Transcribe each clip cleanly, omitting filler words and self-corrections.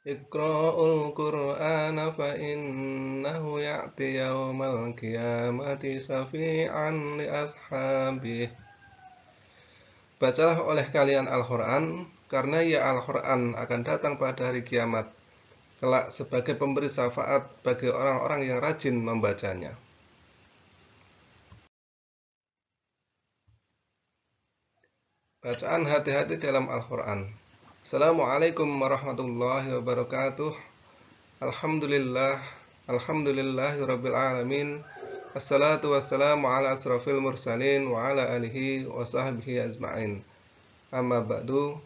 Iqra'ul Qur'ana fa innahu ya'ti yaumal qiyamati syafi'an li ashabihi. Bacalah oleh kalian Al-Quran, karena ya Al-Quran akan datang pada hari kiamat, kelak sebagai pemberi syafaat bagi orang-orang yang rajin membacanya. Bacaan hati-hati dalam Al-Quran. Assalamualaikum warahmatullahi wabarakatuh. Alhamdulillah, alhamdulillahirabbil alamin. Assalatu wassalamu ala asrafil mursalin wa ala alihi wa sahbihi ajma'in. Amma ba'du.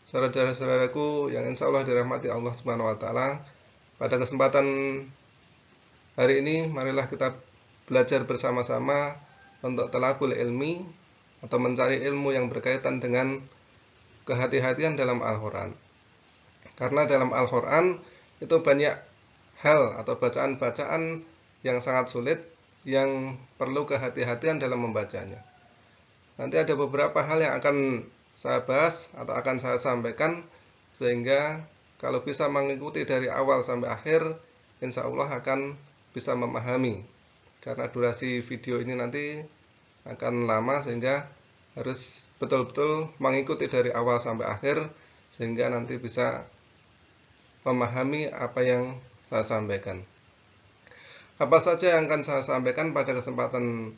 Saudara-saudaraku yang insya Allah dirahmati Allah Subhanahu wa taala, pada kesempatan hari ini marilah kita belajar bersama-sama untuk talabul ilmi atau mencari ilmu yang berkaitan dengan kehati-hatian dalam Al-Quran. Karena dalam Al-Quran itu banyak hal atau bacaan-bacaan yang sangat sulit yang perlu kehati-hatian dalam membacanya. Nanti ada beberapa hal yang akan saya bahas atau akan saya sampaikan, sehingga kalau bisa mengikuti dari awal sampai akhir, insya Allah akan bisa memahami. Karena durasi video ini nanti akan lama, sehingga harus betul-betul mengikuti dari awal sampai akhir, sehingga nanti bisa memahami apa yang saya sampaikan. Apa saja yang akan saya sampaikan pada kesempatan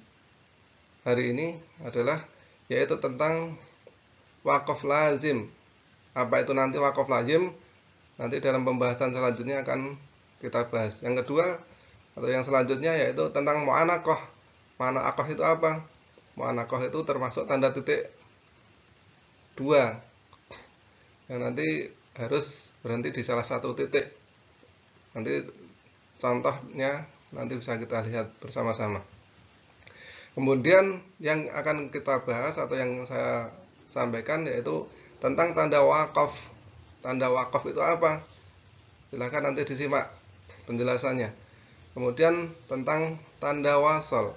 hari ini adalah yaitu tentang waqaf lazim. Apa itu nanti waqaf lazim? Nanti dalam pembahasan selanjutnya akan kita bahas. Yang kedua atau yang selanjutnya yaitu tentang mu'anaqah. Mu'anaqah itu apa? Mu'anaqah itu termasuk tanda titik 2 yang nanti harus berhenti di salah satu titik. Nanti contohnya nanti bisa kita lihat bersama-sama. Kemudian yang akan kita bahas atau yang saya sampaikan yaitu tentang tanda wakaf. Tanda wakaf itu apa? Silahkan nanti disimak penjelasannya. Kemudian tentang tanda wasol.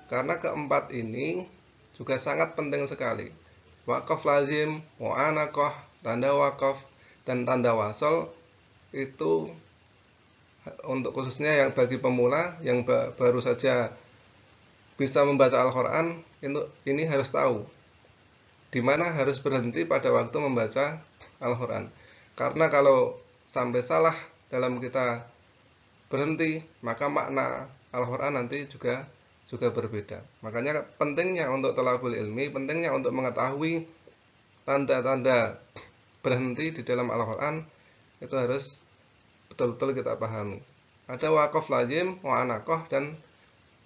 Karena keempat ini juga sangat penting sekali. Wakaf lazim, mu'anaqah, tanda wakaf, dan tanda wasol itu untuk khususnya yang bagi pemula yang baru saja bisa membaca Al-Quran, ini harus tahu di mana harus berhenti pada waktu membaca Al-Quran. Karena kalau sampai salah dalam kita berhenti, maka makna Al-Quran nanti juga berbeda. Makanya pentingnya untuk thalabul ilmi, pentingnya untuk mengetahui tanda-tanda berhenti di dalam Al-Quran itu harus betul-betul kita pahami. Ada wakaf lazim, mu'anaqah, dan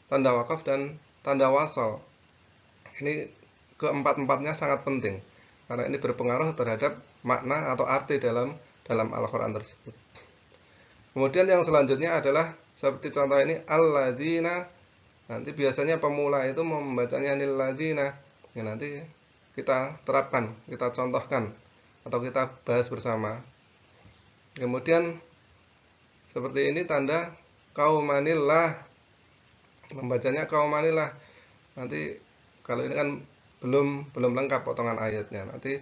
tanda wakaf dan tanda wasol. Ini keempat-empatnya sangat penting karena ini berpengaruh terhadap makna atau arti dalam Al-Quran tersebut. Kemudian yang selanjutnya adalah seperti contoh ini alladzina. Nanti biasanya pemula itu membacanya lilladzina. Ya, nanti kita terapkan, kita contohkan atau kita bahas bersama. Kemudian seperti ini tanda kaumanillah, membacanya kaumanillah. Nanti kalau ini kan belum lengkap potongan ayatnya, nanti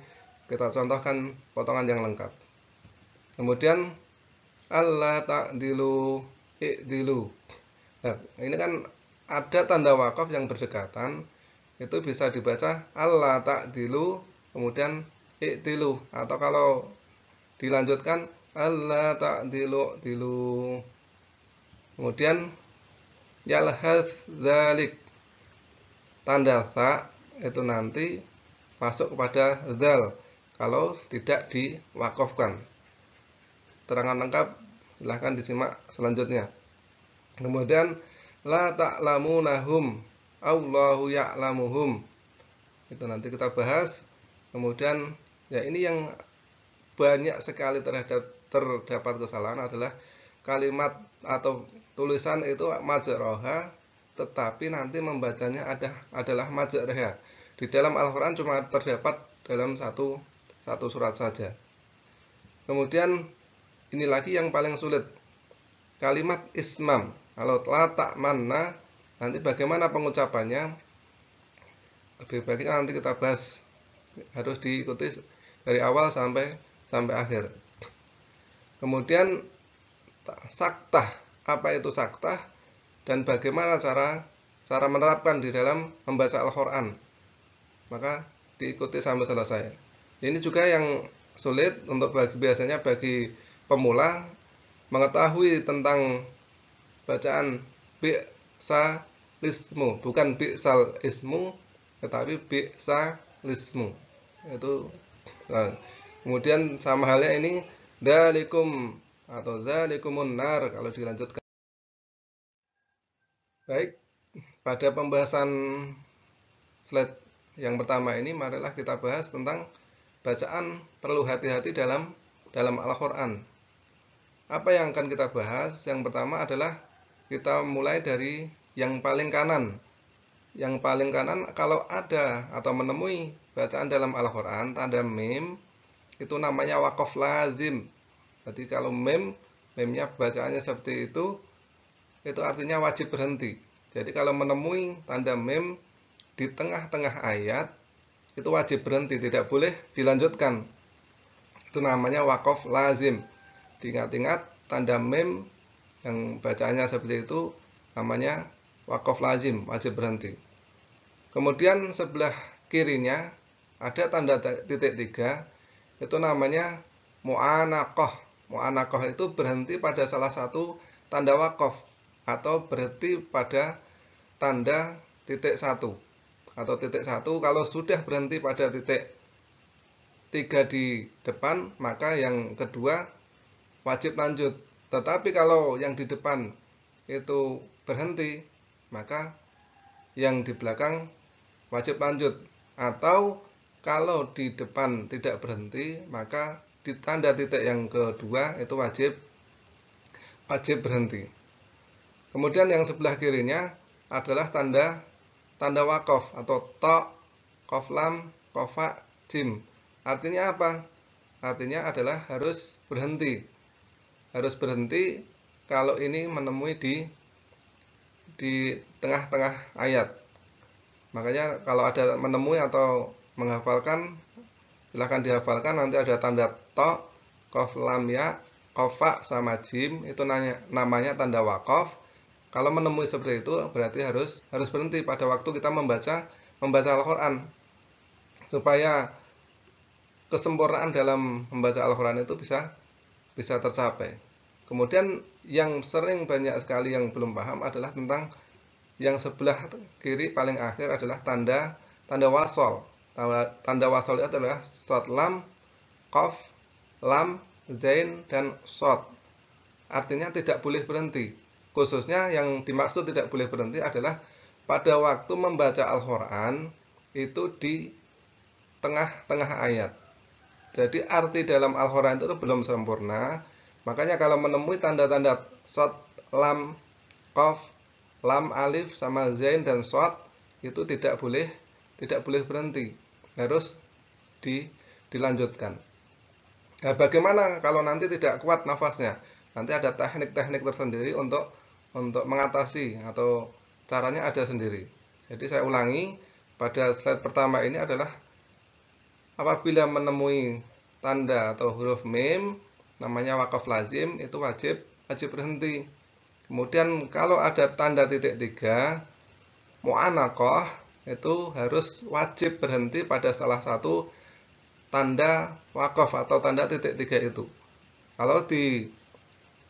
kita contohkan potongan yang lengkap. Kemudian alla ta'dilu i'dilu. Nah, ini kan ada tanda wakaf yang berdekatan, itu bisa dibaca alla ta'dilu kemudian i'dilu, atau kalau dilanjutkan alla ta'dilu dilu. Kemudian yalhaz dzalik, tanda ta itu nanti masuk kepada zal kalau tidak diwakafkan. Terangan lengkap silahkan disimak selanjutnya. Kemudian la ta'lamunahum Allahu ya'lamuhum, itu nanti kita bahas. Kemudian ya ini yang banyak sekali terdapat kesalahan adalah kalimat atau tulisan itu majroha, tetapi nanti membacanya adalah majroha. Di dalam Al-Quran cuma terdapat dalam satu surat saja. Kemudian ini lagi yang paling sulit, kalimat ismam. Kalau la ta'manna, nanti bagaimana pengucapannya? Lebih baiknya nanti kita bahas, harus diikuti dari awal sampai sampai akhir. Kemudian saktah, apa itu saktah dan bagaimana cara menerapkan di dalam membaca Al-Quran. Maka diikuti sampai selesai. Ini juga yang sulit untuk biasanya bagi pemula mengetahui tentang bacaan bi'salismu, bukan bi'sal ismu, tetapi bi'salismu. Itu nah, kemudian sama halnya ini dzalikum atau dzalikumun nar kalau dilanjutkan. Baik, pada pembahasan slide yang pertama ini marilah kita bahas tentang bacaan perlu hati-hati dalam Al-Quran. Apa yang akan kita bahas? Yang pertama adalah kita mulai dari yang paling kanan. Yang paling kanan kalau ada atau menemui bacaan dalam Al-Quran tanda mim, itu namanya waqaf lazim. Jadi kalau memnya bacaannya seperti itu artinya wajib berhenti. Jadi kalau menemui tanda mem di tengah-tengah ayat, itu wajib berhenti, tidak boleh dilanjutkan. Itu namanya waqaf lazim. Diingat-ingat, tanda mem yang bacaannya seperti itu namanya waqaf lazim, wajib berhenti. Kemudian sebelah kirinya ada tanda titik 3, itu namanya mu'anaqah. Mu'anaqah itu berhenti pada salah satu tanda waqaf atau berhenti pada tanda titik 1 atau titik 1. Kalau sudah berhenti pada titik 3 di depan, maka yang kedua wajib lanjut. Tetapi kalau yang di depan itu berhenti, maka yang di belakang wajib lanjut. Atau kalau di depan tidak berhenti, maka di tanda titik yang kedua itu wajib berhenti. Kemudian yang sebelah kirinya adalah tanda waqaf atau ta, qaf lam, qafa, jim. Artinya apa? Artinya adalah harus berhenti. Harus berhenti kalau ini menemui di tengah-tengah ayat. Makanya kalau ada menemui atau menghafalkan, silahkan dihafalkan. Nanti ada tanda ta, qaf lam ya, qafa sama jim, itu namanya tanda waqaf. Kalau menemui seperti itu berarti harus berhenti pada waktu kita membaca Al-Quran, supaya kesempurnaan dalam membaca Al-Quran itu bisa tercapai. Kemudian yang sering banyak sekali yang belum paham adalah tentang yang sebelah kiri paling akhir adalah tanda wasol. Tanda wasol itu adalah shad lam, qaf, lam, zain, dan shad. Artinya tidak boleh berhenti. Khususnya yang dimaksud tidak boleh berhenti adalah pada waktu membaca Al-Quran itu di tengah-tengah ayat. Jadi arti dalam Al-Quran itu belum sempurna. Makanya kalau menemui tanda-tanda shad, lam, qaf, lam, alif, sama zain dan shad, itu tidak boleh berhenti. Harus dilanjutkan. Nah, bagaimana kalau nanti tidak kuat nafasnya? Nanti ada teknik-teknik tersendiri untuk mengatasi, atau caranya ada sendiri. Jadi saya ulangi, pada slide pertama ini adalah apabila menemui tanda atau huruf mim namanya waqaf lazim, itu wajib berhenti. Kemudian kalau ada tanda titik 3 mu'anaqah, itu harus wajib berhenti pada salah satu tanda waqaf atau tanda titik 3 itu. Kalau di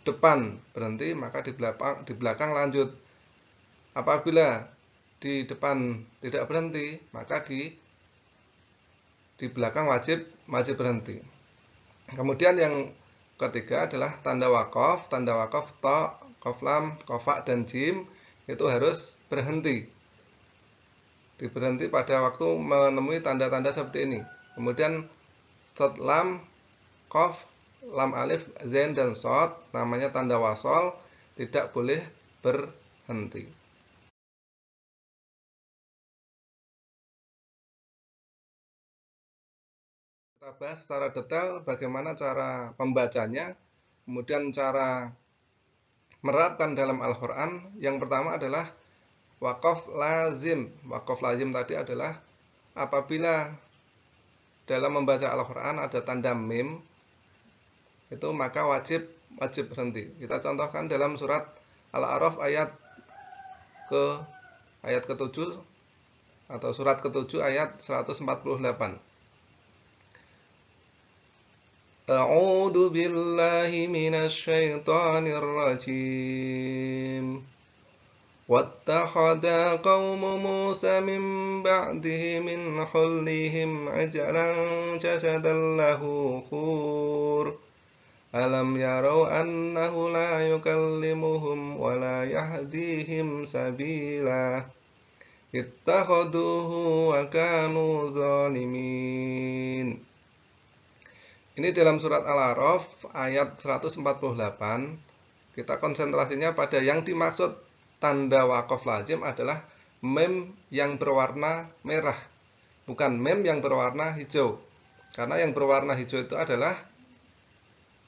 depan berhenti, maka di belakang lanjut. Apabila di depan tidak berhenti, maka di belakang wajib berhenti. Kemudian yang ketiga adalah tanda waqaf. Tanda waqaf ta, qaf lam, qafa, dan jim itu harus berhenti. Diberhenti pada waktu menemui tanda-tanda seperti ini. Kemudian shad lam, qaf, lam, alif, zain, dan shad namanya tanda wasol, tidak boleh berhenti. Kita bahas secara detail bagaimana cara pembacanya, kemudian cara menerapkan dalam Al-Quran. Yang pertama adalah waqaf lazim. Waqaf lazim tadi adalah apabila dalam membaca Al-Quran ada tanda mim, itu maka wajib berhenti. Kita contohkan dalam surat Al-A'raf ayat ke-7 atau surat ke-7 ayat 148. A'udzu billahi minasy syaithanir rajim. واتخذ قوم موسى من بعده من حلهم عجلا جسدا له خوار ألم يروا أنه لا يكلمهم ولا يهديهم سبيلا اتخذوه وكانوا ظالمين. Ini dalam surat Al-A'raf ayat 148. Kita konsentrasinya pada yang dimaksud tanda waqaf lazim adalah mem yang berwarna merah, bukan mem yang berwarna hijau. Karena yang berwarna hijau itu adalah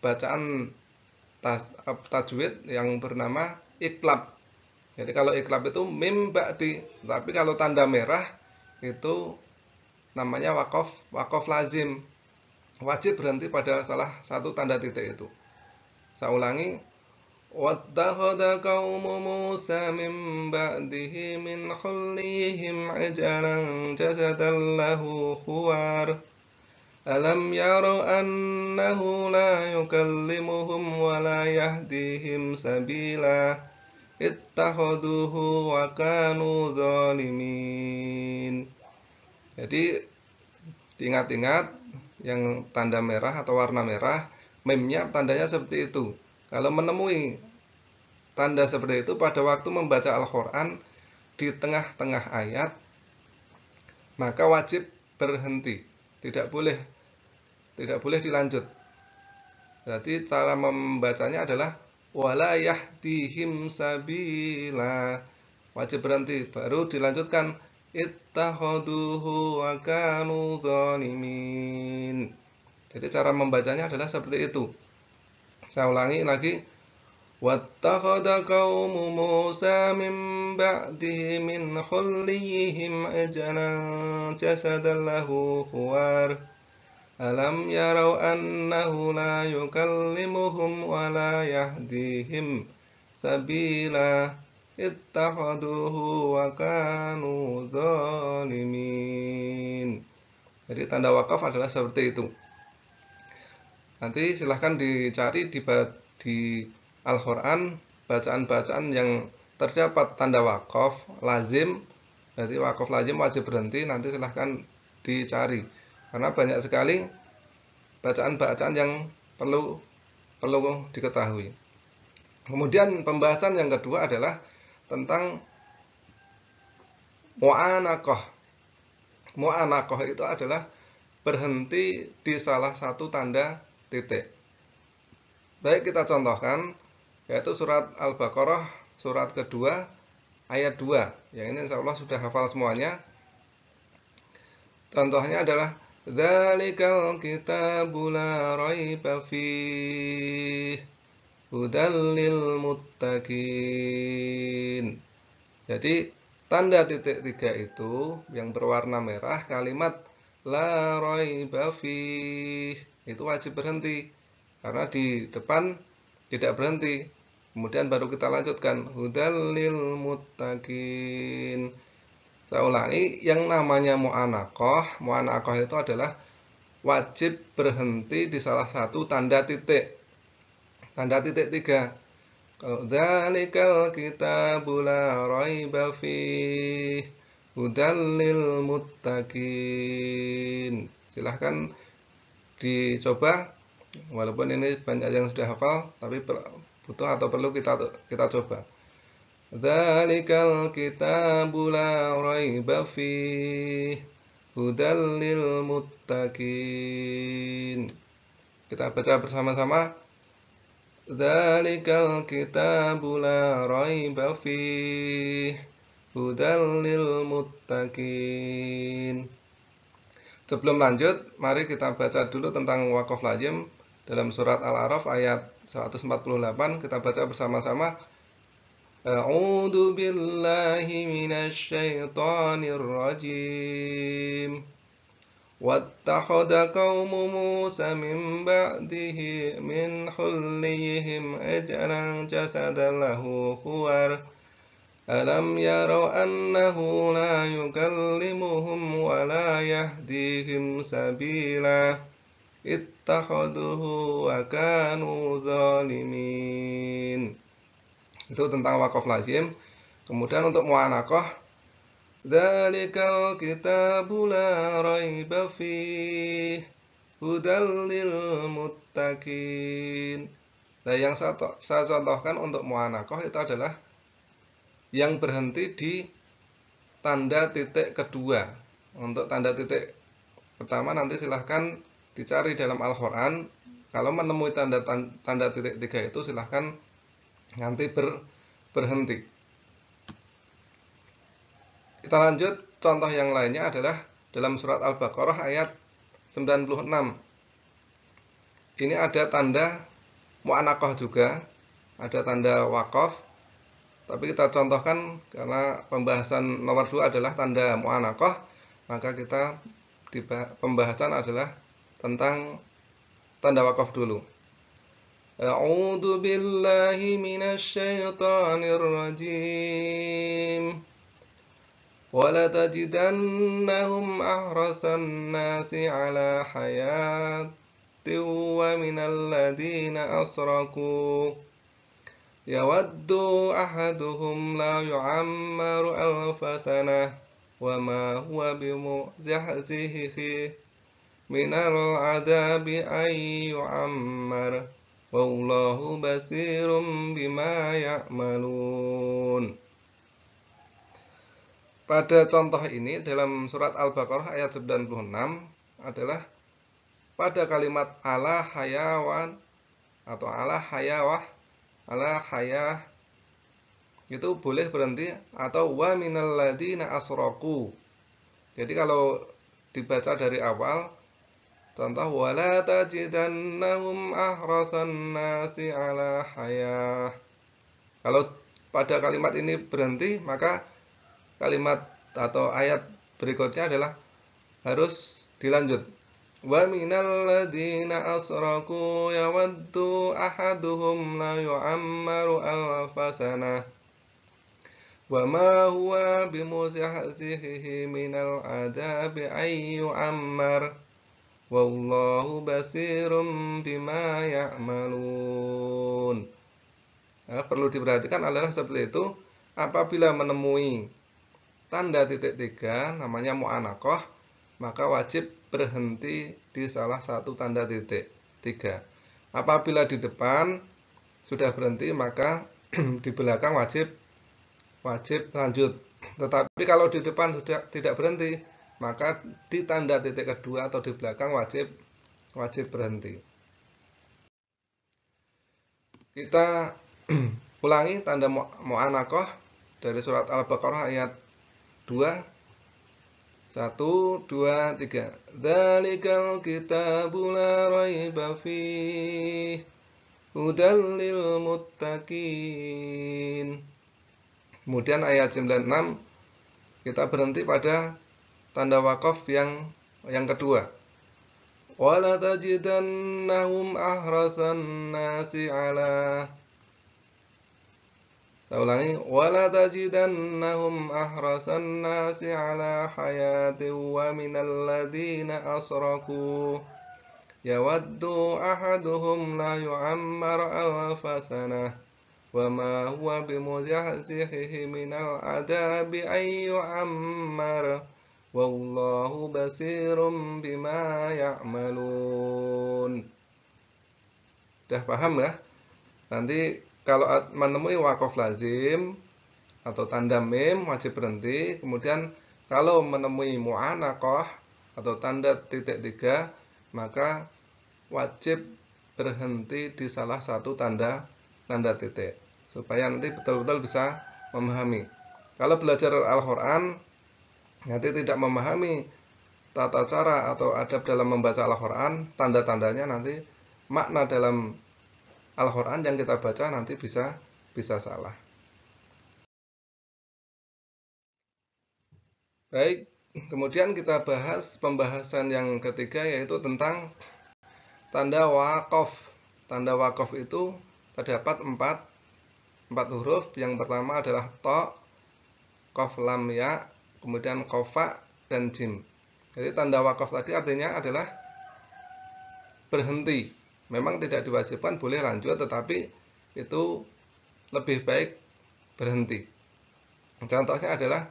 bacaan tajwid yang bernama iklab. Jadi kalau iklab itu mim ba'di, tapi kalau tanda merah itu namanya waqaf lazim. Wajib berhenti pada salah satu tanda titik itu. Saya ulangi. وَاتَّخَذَ قَوْمُ مُوسَى مِن بَعْدِهِ مِنْ حُلِّيهِمْ عِجْلًا جَسَدًا لَهُ خُوَارٌ أَلَمْ يَرَوْا أَنَّهُ لَا يُكَلِّمُهُمْ وَلَا يَهْدِيهِمْ سَبِيلًا اتَّخَذُوهُ وَكَانُوا ظَالِمِينَ. Jadi diingat-ingat yang tanda merah atau warna merah, memnya tandanya seperti itu. Kalau menemui tanda seperti itu pada waktu membaca Al-Quran di tengah-tengah ayat, maka wajib berhenti, tidak boleh dilanjut. Jadi cara membacanya adalah wala yahdihim sabila, wajib berhenti, baru dilanjutkan ittakhaduhu wa kanu dzalimin. Jadi cara membacanya adalah seperti itu. Saya ulangi lagi. Wattakhadha qaumu Musa min ba'dihi min hulliyihim ajlan jasadan lahu khuwar alam yarau annahu la yukallimuhum wa la yahdihim sabila ittakhaduhu wa kanu dzalimin. Jadi tanda wakaf adalah seperti itu. Nanti silahkan dicari di Al-Quran bacaan-bacaan yang terdapat tanda wakaf lazim. Jadi wakaf lazim wajib berhenti, nanti silahkan dicari. Karena banyak sekali bacaan-bacaan yang perlu diketahui. Kemudian pembahasan yang kedua adalah tentang mu'anaqah. Mu'anaqah itu adalah berhenti di salah satu tanda titik. Baik, kita contohkan, yaitu surat Al-Baqarah surat kedua ayat 2. Yang ini insya Allah sudah hafal semuanya. Contohnya adalah dzalikal kitabu la raiba fihi hudal lil muttaqin. Jadi tanda titik 3 itu yang berwarna merah, kalimat la raiba fihi itu wajib berhenti, karena di depan tidak berhenti. Kemudian baru kita lanjutkan hudal lil muttaqin. Saya ulangi, yang namanya mu'anaqah itu adalah wajib berhenti di salah satu tanda titik. Tanda titik 3. Kalau dzalikal kitabu la raiba fihi hudal lil muttaqin. Silahkan dicoba, walaupun ini banyak yang sudah hafal, tapi butuh atau perlu kita coba. Dzalikal kitabu la raiba fihi hudal lil muttaqin. Kita baca bersama-sama. Dzalikal kitabu la raiba fihi hudal lil muttaqin. Sebelum lanjut, mari kita baca dulu tentang waqaf lazim dalam surat Al-A'raf ayat 148. Kita baca bersama-sama. A'udzu billahi minasy syaithanir rajim. واتخذ قوم موسى من بعده من حليهم عجلا جسدا له خوار ألم يروا أنه لا يكلمهم ولا يهديهم سبيلا اتخذوه وكانوا ظالمين. Itu tentang waqaf lazim. Kemudian untuk mu'anaqah, dzalikal kitabu la raiba fih hudal lil muttaqin. Nah, yang saya contohkan untuk mu'anaqah itu adalah yang berhenti di tanda titik kedua. Untuk tanda titik pertama nanti silahkan dicari dalam Al-Quran. Kalau menemui tanda titik 3 itu silahkan nanti berhenti. Kita lanjut, contoh yang lainnya adalah dalam surat Al-Baqarah ayat 96. Ini ada tanda mu'anaqah juga, ada tanda waqaf. Tapi kita contohkan karena pembahasan nomor 2 adalah tanda mu'anaqah, maka kita di pembahasan adalah tentang tanda waqaf dulu. A'udzu billahi minasyaitonir rajim. Wala tajidannahum ahrasan nasi ala hayatin wa minal ladina asraku yawaddu ahaduhum la yu'ammaru alfa sanah wa ma huwa bimuzahzihi minal adabi ay yu'ammar wallahu basirum bima ya'malun. Pada contoh ini dalam surat Al-Baqarah ayat 96 adalah pada kalimat ala hayawan atau ala hayawah, ala hayah itu boleh berhenti, atau wa minal ladina asraku. Jadi kalau dibaca dari awal, contoh wala tajidannahum ahrasan nasi ala hayah. Kalau pada kalimat ini berhenti, maka kalimat atau ayat berikutnya adalah harus dilanjut. Wa minal ladina asraku yawaddu ahaduhum la yu'ammaru alfa sanah wa ma huwa bimuzahzihi minal adabi ay yu'ammar wallahu basirum bima ya'malun. Nah, perlu diperhatikan adalah seperti itu. Apabila menemui tanda titik 3 namanya mu'anaqah, maka wajib berhenti di salah satu tanda titik 3. Apabila di depan sudah berhenti, maka di belakang wajib lanjut. Tetapi kalau di depan sudah tidak berhenti, maka di tanda titik kedua atau di belakang wajib berhenti. Kita ulangi tanda mu'anaqah dari surat Al-Baqarah ayat 2. 1, 2, 3. Dzalikal kitabu la raiba fih hudal lil muttaqin. Kemudian ayat 96 kita berhenti pada tanda waqaf yang kedua. Wala tajidannahum ahrasan nasi ala. Saya ulangi, wala tajidannahum ahrasan nasi ala hayatin wa minal ladina asraku yawaddu ahaduhum la yu'ammar alfa sanah wa ma huwa bimuzahzihi minal adabi ay yu'ammar wallahu basirum bima ya'malun. Sudah paham ya? Nanti kalau menemui waqaf lazim atau tanda mim wajib berhenti. Kemudian kalau menemui mu'anaqah atau tanda titik 3, maka wajib berhenti di salah satu tanda titik, supaya nanti betul-betul bisa memahami. Kalau belajar Al-Quran nanti tidak memahami tata cara atau adab dalam membaca Al-Quran, tanda-tandanya nanti makna dalam Al-Quran yang kita baca nanti bisa salah. Baik, Kemudian kita bahas pembahasan yang ketiga, yaitu tentang tanda waqaf. Tanda waqaf itu terdapat empat huruf. Yang pertama adalah to, qaf, lam, ya, kemudian kofa dan jim. Jadi tanda waqaf tadi artinya adalah berhenti. Memang tidak diwajibkan, boleh lanjut, tetapi itu lebih baik berhenti. Contohnya adalah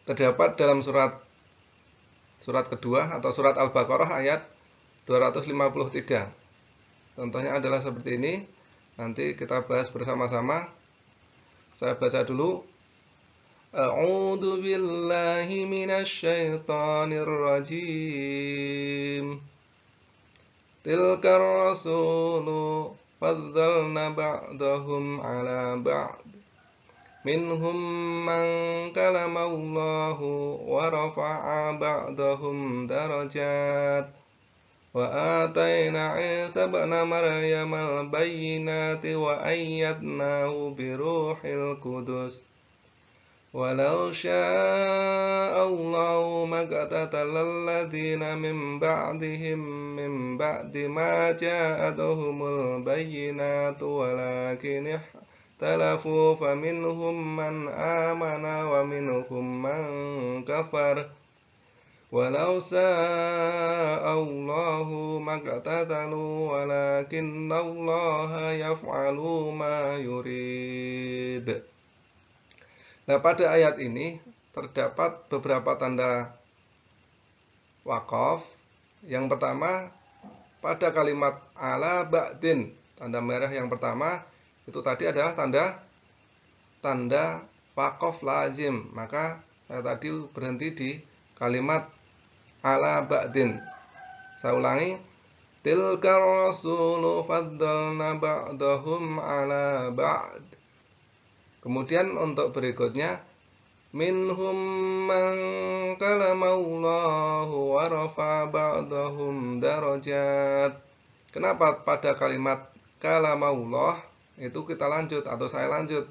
terdapat dalam surat kedua atau surat Al-Baqarah ayat 253. Contohnya adalah seperti ini. Nanti kita bahas bersama-sama. Saya baca dulu. A'udzu billahi minasyaitonir rajim. Tilkar rasulu faddalna ba'dahum 'ala ba'd. Minhum man kalamallahu wa rafa'a ba'dahum darajat. Wa atayna Isa ibna Maryam al-bayyinati wa ayyadnahu bi ruhil qudus. Walau syaa Allahu maqtatalal ladzina min ba'dihim min ba'di ma ja'atuhumul bayyinatu walakin ikhtalafu faminhum man amana wa minhum man kafar. Walau sa'allahu maqtatalu walakinallaha yaf'alu ma yurid. Nah, pada ayat ini terdapat beberapa tanda waqaf. Yang pertama, pada kalimat ala ba'din, tanda merah yang pertama itu tadi adalah tanda waqaf lazim. Maka saya tadi berhenti di kalimat ala ba'din. Saya ulangi. Tilkar rasulu faddalna ba'dahum ala ba'd. Kemudian untuk berikutnya, minhum man kalamallahu wa rafa'a ba'dahum darajat. Kenapa pada kalimat kalamallah itu kita lanjut atau saya lanjut?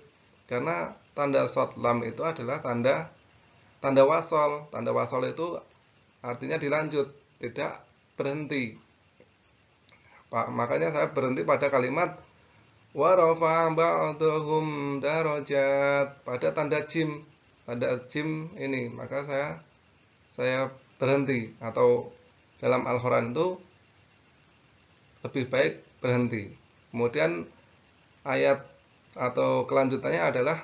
Karena tanda shad lam itu adalah tanda wasol. Tanda wasol itu artinya dilanjut, tidak berhenti. Makanya saya berhenti pada kalimat wa rafa'a ba'dahum darajat pada tanda jim. Tanda jim ini, maka saya berhenti, atau dalam Al-Qur'an itu lebih baik berhenti. Kemudian ayat atau kelanjutannya adalah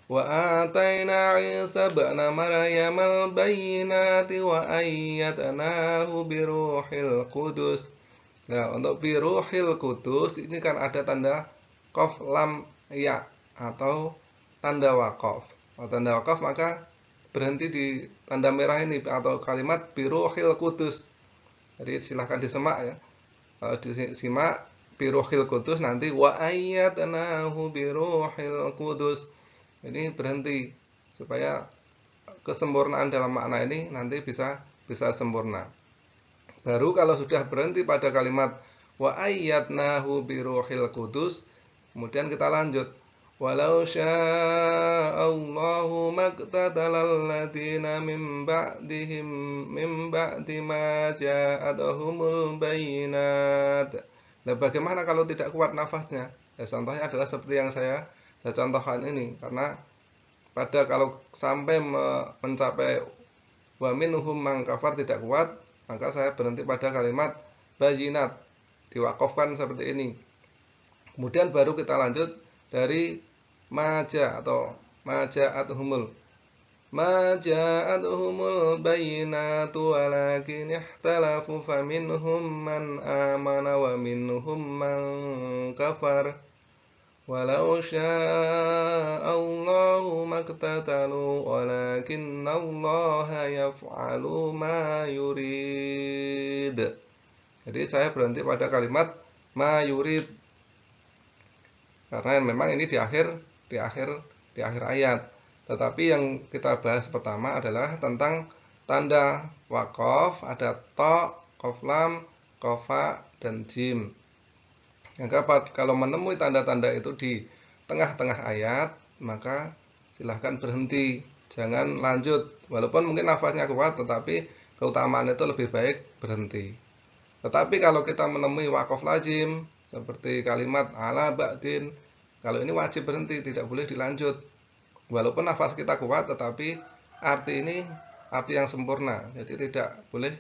wa atayna Isa ibna Maryam al-bayyinati wa ayyadnahu bi ruhil qudus. Nah, untuk bi ruhil qudus ini kan ada tanda qaf, lam, ya atau tanda waqaf. Kalau tanda waqaf maka berhenti di tanda merah ini atau kalimat bi ruhil qudus. Jadi silahkan disimak ya. Kalau disimak bi ruhil qudus, nanti wa ayyadnahu bi ruhil qudus. Ini berhenti supaya kesempurnaan dalam makna ini nanti bisa sempurna. Baru kalau sudah berhenti pada kalimat wa ayyadnahu bi ruhil qudus, kemudian kita lanjut. Walau sya'allahu maqtatalal ladzina min ba'dihim min ba'di ma ja'atuhumul bayyinat. Nah, bagaimana kalau tidak kuat nafasnya? Ya, contohnya adalah seperti yang saya contohkan ini. Karena kalau sampai mencapai wa minhum man kafar tidak kuat, maka saya berhenti pada kalimat bayyinat, diwakafkan seperti ini. Kemudian baru kita lanjut dari maja atau maja'atuhumul bayyinatu walakin ikhtalafu faminhum man amana wa minhum man kafar. Walau sya'allahu maqtatalu walakinallaha yaf'alu ma yurid. Jadi saya berhenti pada kalimat ma yurid, karena memang ini di akhir ayat. Tetapi yang kita bahas pertama adalah tentang tanda waqaf, ada to, qaf, lam, kofa, dan jim. Maka kalau menemui tanda-tanda itu di tengah-tengah ayat, maka silahkan berhenti. jangan lanjut. Walaupun mungkin nafasnya kuat, tetapi keutamaan itu lebih baik berhenti. Tetapi kalau kita menemui waqaf lazim seperti kalimat ala ba'din, kalau ini wajib berhenti, tidak boleh dilanjut. Walaupun nafas kita kuat, tetapi arti ini arti yang sempurna, jadi tidak boleh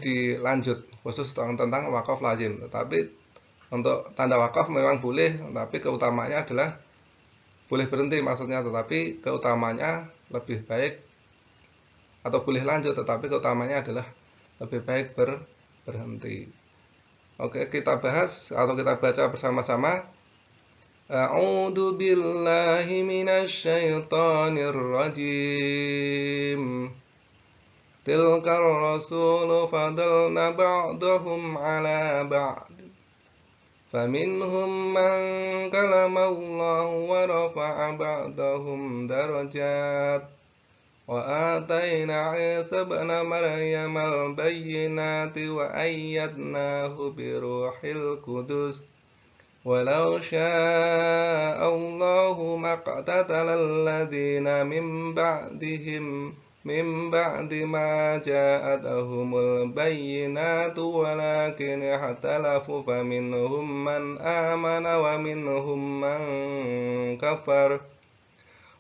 dilanjut, khusus tentang waqaf lazim. Tetapi untuk tanda waqaf memang boleh, tapi keutamanya adalah boleh berhenti maksudnya, tetapi keutamanya lebih baik, atau boleh lanjut tetapi keutamanya adalah lebih baik berhenti. Oke, kita bahas atau kita baca bersama-sama. A'udzu billahi minasyaitonir rajim. Tilkar rasulu fadalna ba'dahum ala ba'd. فمنهم من كلم الله ورفع بعضهم درجات وآتينا عيسى ابن مريم البينات وأيدناه بروح القدس ولو شاء الله ما اقتتل الذين من بعد ما جاءتهم البينات ولكن اختلفوا فمنهم من آمن ومنهم من كفر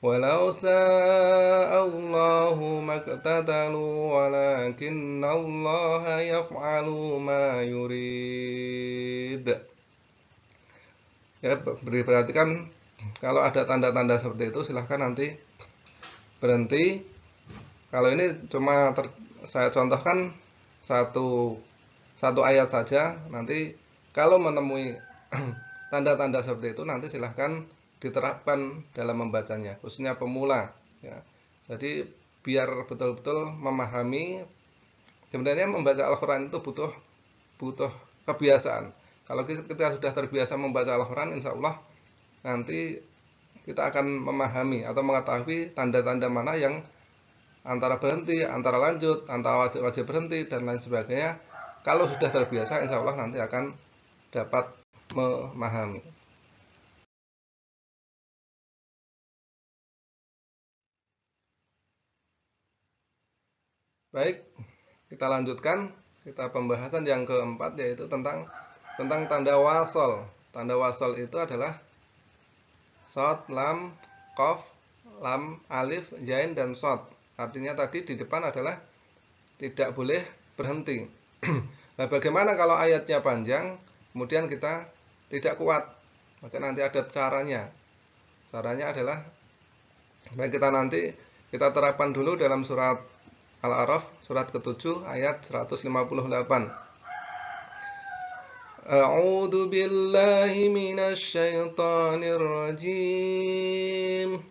ولو شاء الله ما اقتتلوا ولكن الله يفعل ما يريد. Ya, perhatikan kalau ada tanda-tanda seperti itu silahkan nanti berhenti. Kalau ini cuma saya contohkan satu ayat saja. Nanti kalau menemui tanda-tanda seperti itu nanti silahkan diterapkan dalam membacanya, khususnya pemula. Ya. Jadi biar betul-betul memahami. Sebenarnya membaca Al-Quran itu butuh kebiasaan. Kalau kita sudah terbiasa membaca Al-Quran, insya Allah nanti kita akan memahami atau mengetahui tanda-tanda mana yang antara berhenti, antara lanjut, antara wajib berhenti, dan lain sebagainya. Kalau sudah terbiasa, insya Allah nanti akan dapat memahami. Baik, kita lanjutkan. Kita pembahasan yang keempat, yaitu tentang tanda wasol. Tanda wasol itu adalah shad, lam, qaf, lam, alif, zain, dan shad. Artinya tadi di depan adalah tidak boleh berhenti. Nah, bagaimana kalau ayatnya panjang, kemudian kita tidak kuat? Maka nanti ada caranya. Caranya adalah, baik kita terapkan dulu dalam surat Al-A'raf, surat ke-7 ayat 158. A'udzu billahi minasyaitonir rajim.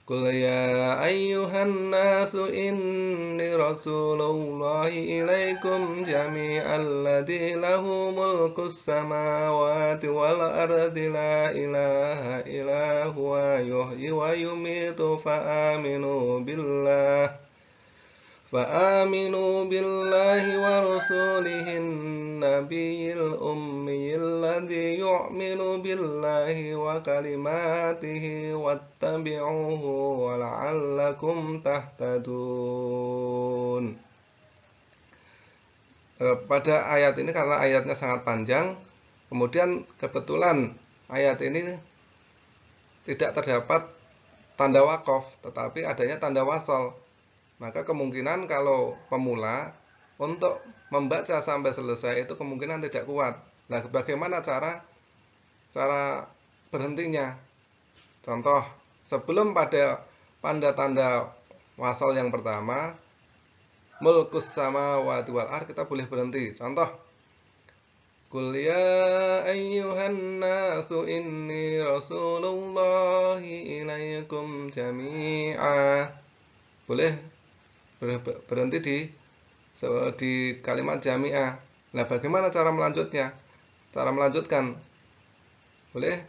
Qul ya ayyuhan nasu inni rasulullahi ilaikum jami'an ladzi lahu mulkus samawati wal ardi la ilaha illa huwa yuhyi wa yumitu فآمنوا بالله ورسوله النبي الأمي الذي يؤمن بالله وكلماته واتبعوه ولعلكم تهتدون. Pada ayat ini, karena ayatnya sangat panjang, kemudian kebetulan ayat ini tidak terdapat tanda waqaf, tetapi adanya tanda wasol. Maka kemungkinan kalau pemula untuk membaca sampai selesai itu kemungkinan tidak kuat. Nah, bagaimana cara berhentinya? Contoh, sebelum pada tanda wasal yang pertama, mulkus samawati wal ardh, kita boleh berhenti. Contoh, Qul ya ayyuhan nasu inni rasulullahi ilaikum jami'a. Boleh berhenti di kalimat jami'ah. Nah, bagaimana cara melanjutkan? Boleh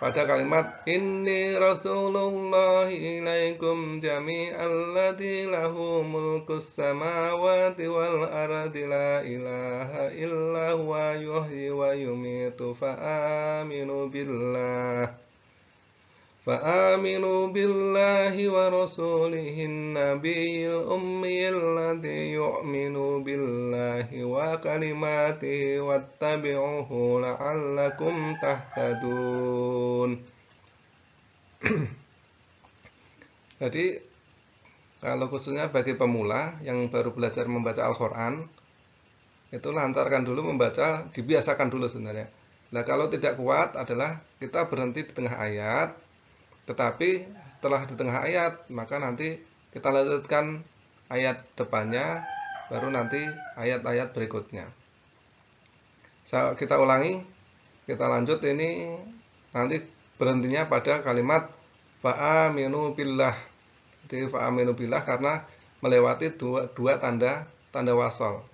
pada kalimat inni rasulullahi ilaikum jami'an ladzi lahu mulkus samawati wal ardi la ilaha illa huwa yuhyi wa yumitu fa aminu billah. فآمنوا بالله ورسوله النبي الأمي الذي يؤمن بالله وكلماته واتبعوه لعلكم تهتدون. Jadi kalau khususnya bagi pemula yang baru belajar membaca Al-Quran, itu lancarkan dulu membaca, dibiasakan dulu sebenarnya. Nah, kalau tidak kuat adalah kita berhenti di tengah ayat, tetapi setelah di tengah ayat, maka nanti kita lanjutkan ayat depannya, baru nanti ayat-ayat berikutnya. Kita ulangi, kita lanjut ini, nanti berhentinya pada kalimat fa'aminu billah. Jadi fa'aminu billah karena melewati dua tanda wasal.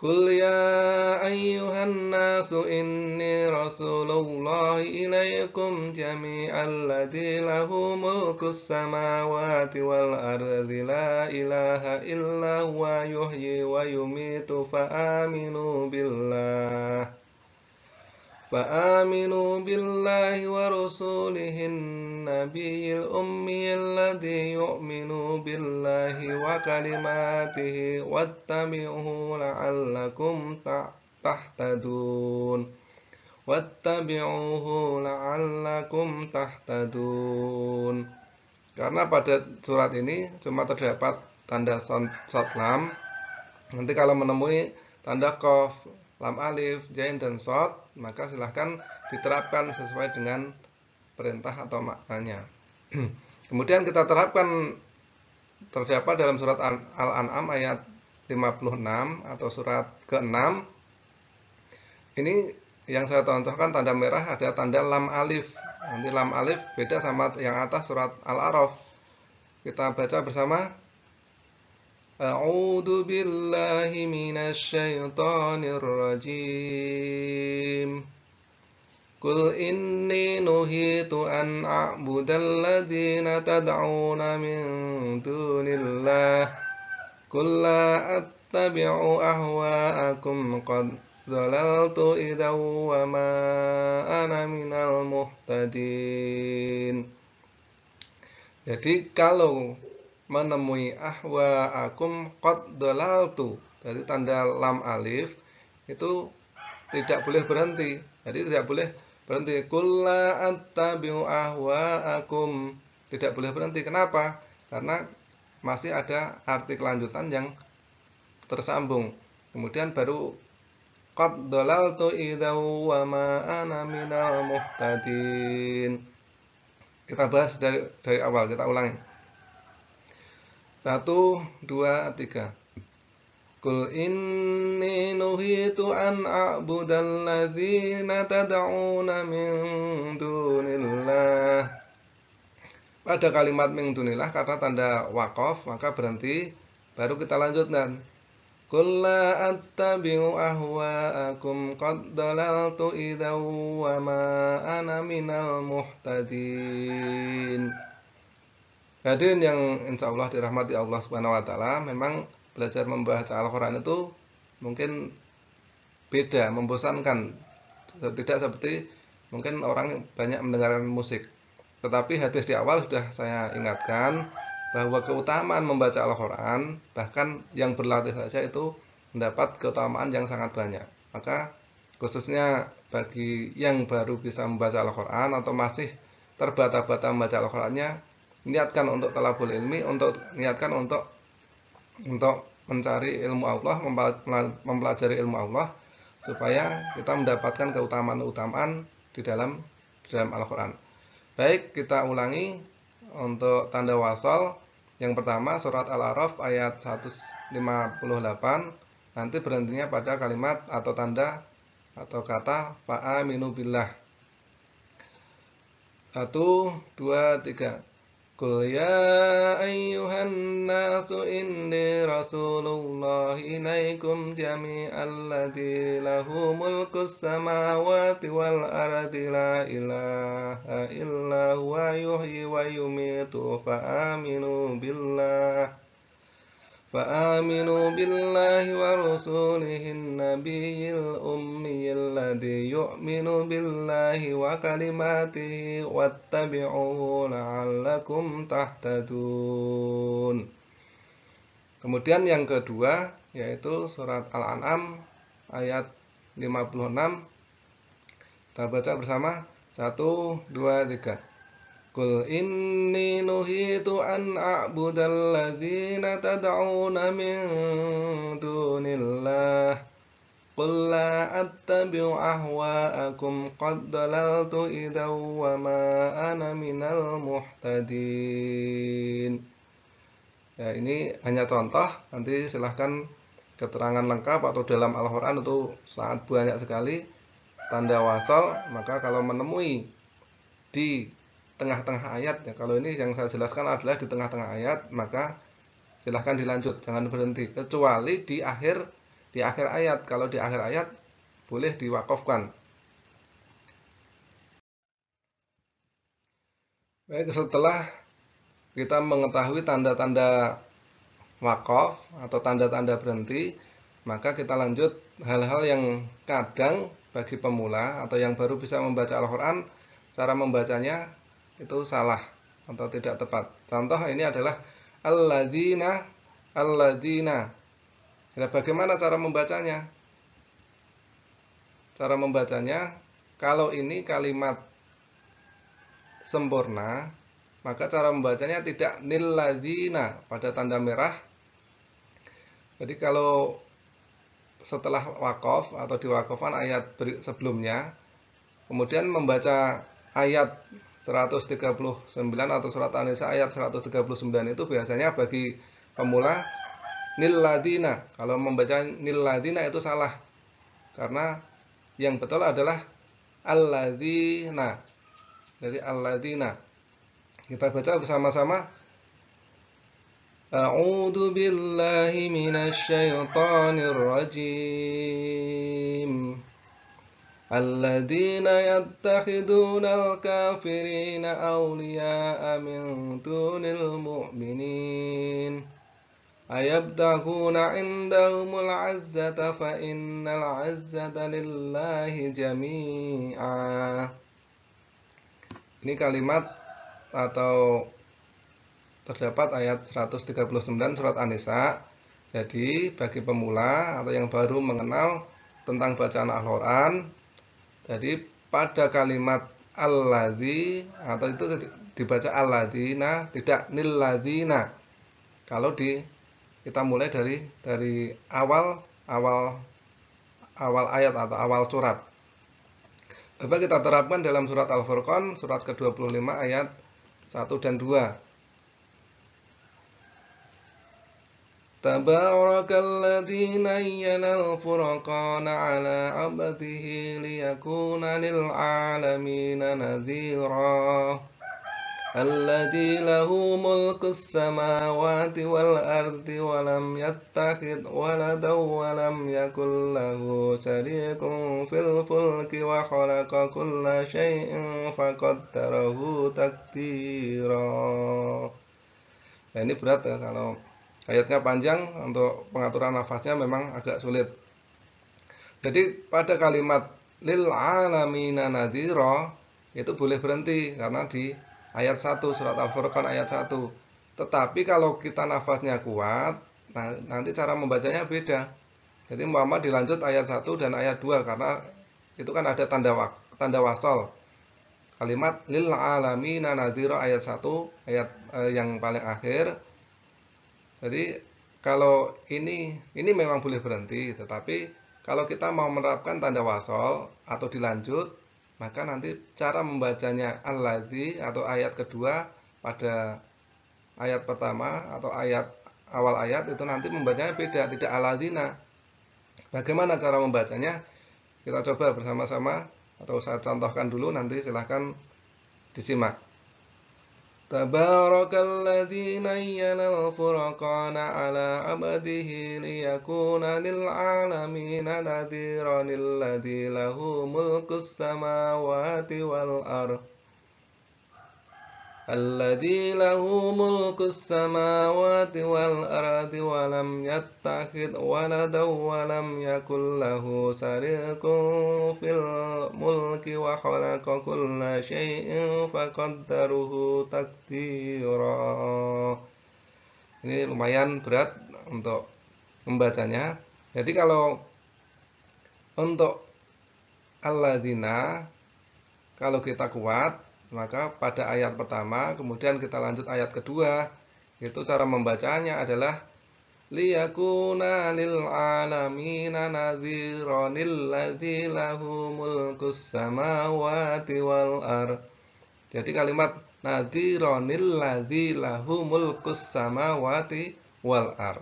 Qul ya ayyuhan nasu inni rasulullahi ilaikum jami'al ladzi lahu mulkus samawati wal ardi la ilaha illa huwa yuhyi wa yumitu fa'aminu billah. فآمنوا بالله ورسوله النبي الأمي الذي يؤمن بالله وكلماته واتبعوه لعلكم تهتدون Karena pada surat ini cuma terdapat tanda shad lam. Nanti kalau menemui tanda qaf, lam alif, jain dan shad, maka silahkan diterapkan sesuai dengan perintah atau maknanya. Kemudian kita terapkan terdapat dalam surat Al-An'am ayat 56 atau surat ke-6. Ini yang saya contohkan tanda merah ada tanda lam alif. Nanti lam alif beda sama yang atas surat Al-A'raf. Kita baca bersama. A'udzu billahi minasyaitonir rajim. Qul inni nuhitu an a'budal ladzina tad'una min dunillah. Qul la attabi'u ahwa'akum qad dhalaltu idza wa ma ana minal muhtadin. Jadi kalau menemui ahwa'akum qad dhalaltu, dari tanda lam alif itu tidak boleh berhenti. Jadi tidak boleh berhenti. Qul la attabi'u ahwa'akum, tidak boleh berhenti. Kenapa? Karena masih ada arti kelanjutan yang tersambung. Kemudian baru qad dhalaltu idza wa ma ana minal muhtadin. Kita bahas dari awal, kita ulangi. 1, 2, 3. Qul inni nuhitu an a'budal ladzina tad'una min dunillah. Pada kalimat min dunillah karena tanda waqaf maka berhenti, baru kita lanjutkan. Qul la attabi'u ahwa'akum qad dhalaltu idza wa ma ana minal muhtadin. Hadirin yang insya Allah dirahmati Allah Subhanahu wa Ta'ala, memang belajar membaca Al-Quran itu mungkin beda, membosankan, tidak seperti mungkin orang banyak mendengarkan musik. Tetapi hadis di awal sudah saya ingatkan bahwa keutamaan membaca Al-Quran, bahkan yang berlatih saja itu mendapat keutamaan yang sangat banyak. Maka khususnya bagi yang baru bisa membaca Al-Quran atau masih terbata-bata membaca Al-Qurannya, niatkan untuk talabul ilmi, niatkan untuk mencari ilmu Allah, mempelajari ilmu Allah, supaya kita mendapatkan keutamaan-keutamaan di dalam Al-Quran. Baik, kita ulangi untuk tanda wasal. Yang pertama surat Al-A'raf ayat 158, nanti berhentinya pada kalimat atau tanda atau kata fa'aminu billah. 1, 2, 3. Qul ya ayyuhan nasu inni rasulullahi ilaikum jami'al ladzi lahu mulkus samawati wal ardi la ilaha illa huwa yuhyi wa yumitu fa'aminu فآمنوا بالله ورسوله النبي الأمي الذي يؤمن بالله وكلماته واتبعوه لعلكم تهتدون. Kemudian yang kedua yaitu surat Al-An'am ayat 56. Kita baca bersama. 1, 2, 3. Qul inni nuhitu an a'budal ladzina tad'una min dunillah. Qul la attabi'u ahwa'akum qad dalaltu idza wa ma ana minal muhtadin. Ya, ini hanya contoh, nanti silahkan keterangan lengkap atau dalam Al-Qur'an itu sangat banyak sekali tanda wasal. Maka kalau menemui di tengah-tengah ayat, ya kalau ini yang saya jelaskan adalah di tengah-tengah ayat, maka silahkan dilanjut, jangan berhenti, kecuali di akhir ayat. Kalau di akhir ayat boleh diwakafkan. Baik, setelah kita mengetahui tanda-tanda wakaf atau tanda-tanda berhenti, maka kita lanjut hal-hal yang kadang bagi pemula atau yang baru bisa membaca Al-Quran, cara membacanya itu salah atau tidak tepat. Contoh ini adalah alladzina. Nah, bagaimana cara membacanya? Cara membacanya, kalau ini kalimat sempurna, maka cara membacanya tidak nilladzina pada tanda merah. Jadi kalau setelah wakaf atau diwakafkan ayat sebelumnya, kemudian membaca ayat 139 atau surat An-Nisa ayat 139 itu biasanya bagi pemula nilladina. Kalau membaca nilladina itu salah, karena yang betul adalah alladzina. Dari alladzina. Kita baca bersama-sama. A'udzu billahi minasy syaithanir rajim. الذين يتخذون الكافرين أولياء من دون المؤمنين أيبتغون عندهم العزة فإن العزة لله جميعا. Ini kalimat atau terdapat ayat 139 surat An-Nisa. Jadi bagi pemula atau yang baru mengenal tentang bacaan Al-Quran, jadi pada kalimat alladzi atau itu dibaca alladzina, tidak nilladzina. Kalau kita mulai dari awal ayat atau awal surat. Coba kita terapkan dalam surat Al-Furqan surat ke-25 ayat 1 dan 2. Tabarakalladzi nayyana al-furqana 'ala 'abdihi liyakuna lil 'alamina nadhira. Alladzi lahu mulkus samawati wal ardi wa lam yattakhidh waladan wa lam yakul lahu syarikun fil fulki wa khalaqa kulla syai'in faqaddarahu taqdira. Nah, ini berat ya, kalau ayatnya panjang, untuk pengaturan nafasnya memang agak sulit. Jadi pada kalimat lil alamina nadhira itu boleh berhenti karena di ayat 1 surat Al-Furqan ayat 1. Tetapi kalau kita nafasnya kuat, nah, nanti cara membacanya beda. Jadi umpama dilanjut ayat 1 dan ayat 2 karena itu kan ada tanda wasal. Kalimat lil alamina nadhira ayat 1, ayat yang paling akhir. Jadi kalau ini memang boleh berhenti, tetapi kalau kita mau menerapkan tanda wasal atau dilanjut, maka nanti cara membacanya alladzi atau ayat kedua pada ayat pertama atau awal ayat itu nanti membacanya beda, tidak alladzina. Bagaimana cara membacanya? Kita coba bersama-sama atau saya contohkan dulu, nanti silahkan disimak. Tabarakalladzi nayyana al-furqana 'ala 'abdihi liyakuna lil 'alamina nadhiran alladzi lahu mulkus samawati wal ardh. Alladzi lahu mulkus samawati wal ardi wa lam yattakhidh waladan wa lam yakul lahu syarikun fil mulki wa khalaqa kulla syai'in faqaddaruhu taqdira. Ini lumayan berat untuk membacanya. Jadi kalau untuk alladzina, kalau kita kuat, maka pada ayat pertama, kemudian kita lanjut ayat kedua, itu cara membacanya adalah liyakuna lil alamina nadhiran alladzi lahu mulkus samawati wal ard. Jadi kalimat nadhiran alladzi lahu mulkus samawati wal ard.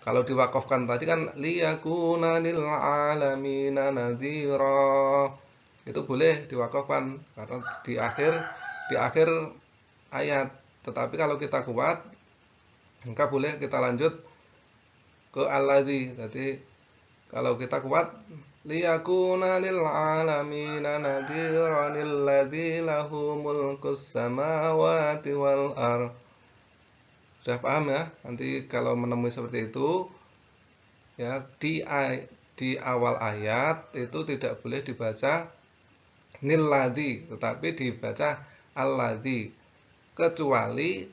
Kalau diwakafkan tadi kan liyakuna lil alamina nadhira. Itu boleh diwakafkan karena di akhir ayat. Tetapi kalau kita kuat, maka boleh kita lanjut ke alladzi. Jadi kalau kita kuat, liyakuna lil alamina nadhiran alladzi lahu mulkus samawati wal ard. Sudah paham ya? Nanti kalau menemui seperti itu, ya di awal ayat itu tidak boleh dibaca nilladzi, tetapi dibaca alladzi, kecuali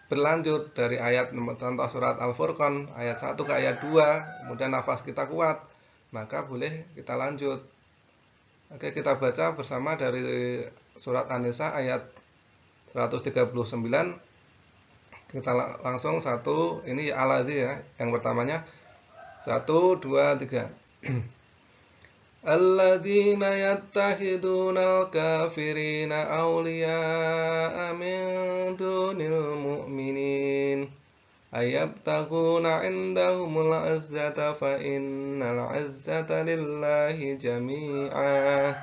berlanjut dari ayat contoh surat Al-Furqan ayat 1 ke ayat 2, kemudian nafas kita kuat, maka boleh kita lanjut. Oke, kita baca bersama dari surat An-Nisa ayat 139. Kita langsung satu, ini alladzi ya, yang pertamanya 1, 2, 3. Alladzina yattakhidunal kafirina awliya'a min dunil mu'minin ayabtaguna indahumul izzata fa innal izzata lillahi jami'a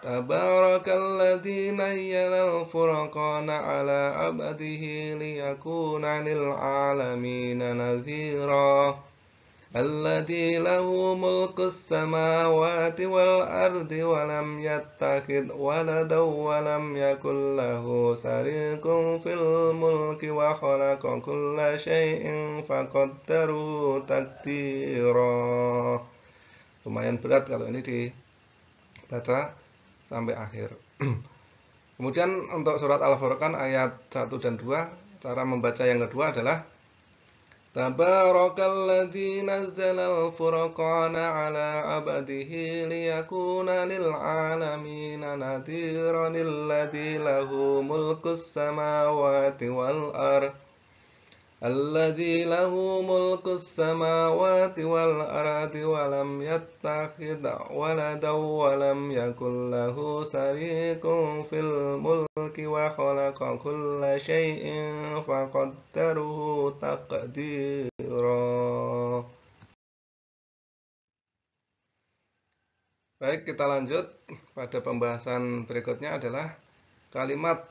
tabarakalladzi nayyalal furqana ala abdihi liyakuna lil alamina nadhira alladzi lahu mulkus samawati wal ardi wa lam yattakhidh waladan wa lam yakul lahu syarikun fil mulki wa khalaqa kulla syai'in faqaddaruhu taqdira. Lumayan berat kalau ini dibaca sampai akhir. Kemudian untuk surat Al-Furqan ayat 1 dan 2, cara membaca yang kedua adalah Tabarakalladzi nazzalal furqana ala abdihi liyakuna lil alamina nadhiran alladzi lahu mulkus samawati wal ard alladzi lahu mulkus samawati wal ardi wa lam yattakhidh waladan wa lam yakul lahu syarikun fil mulki wa khalaqa kulla syai'in faqaddaruhu taqdira. Baik, kita lanjut pada pembahasan berikutnya adalah kalimat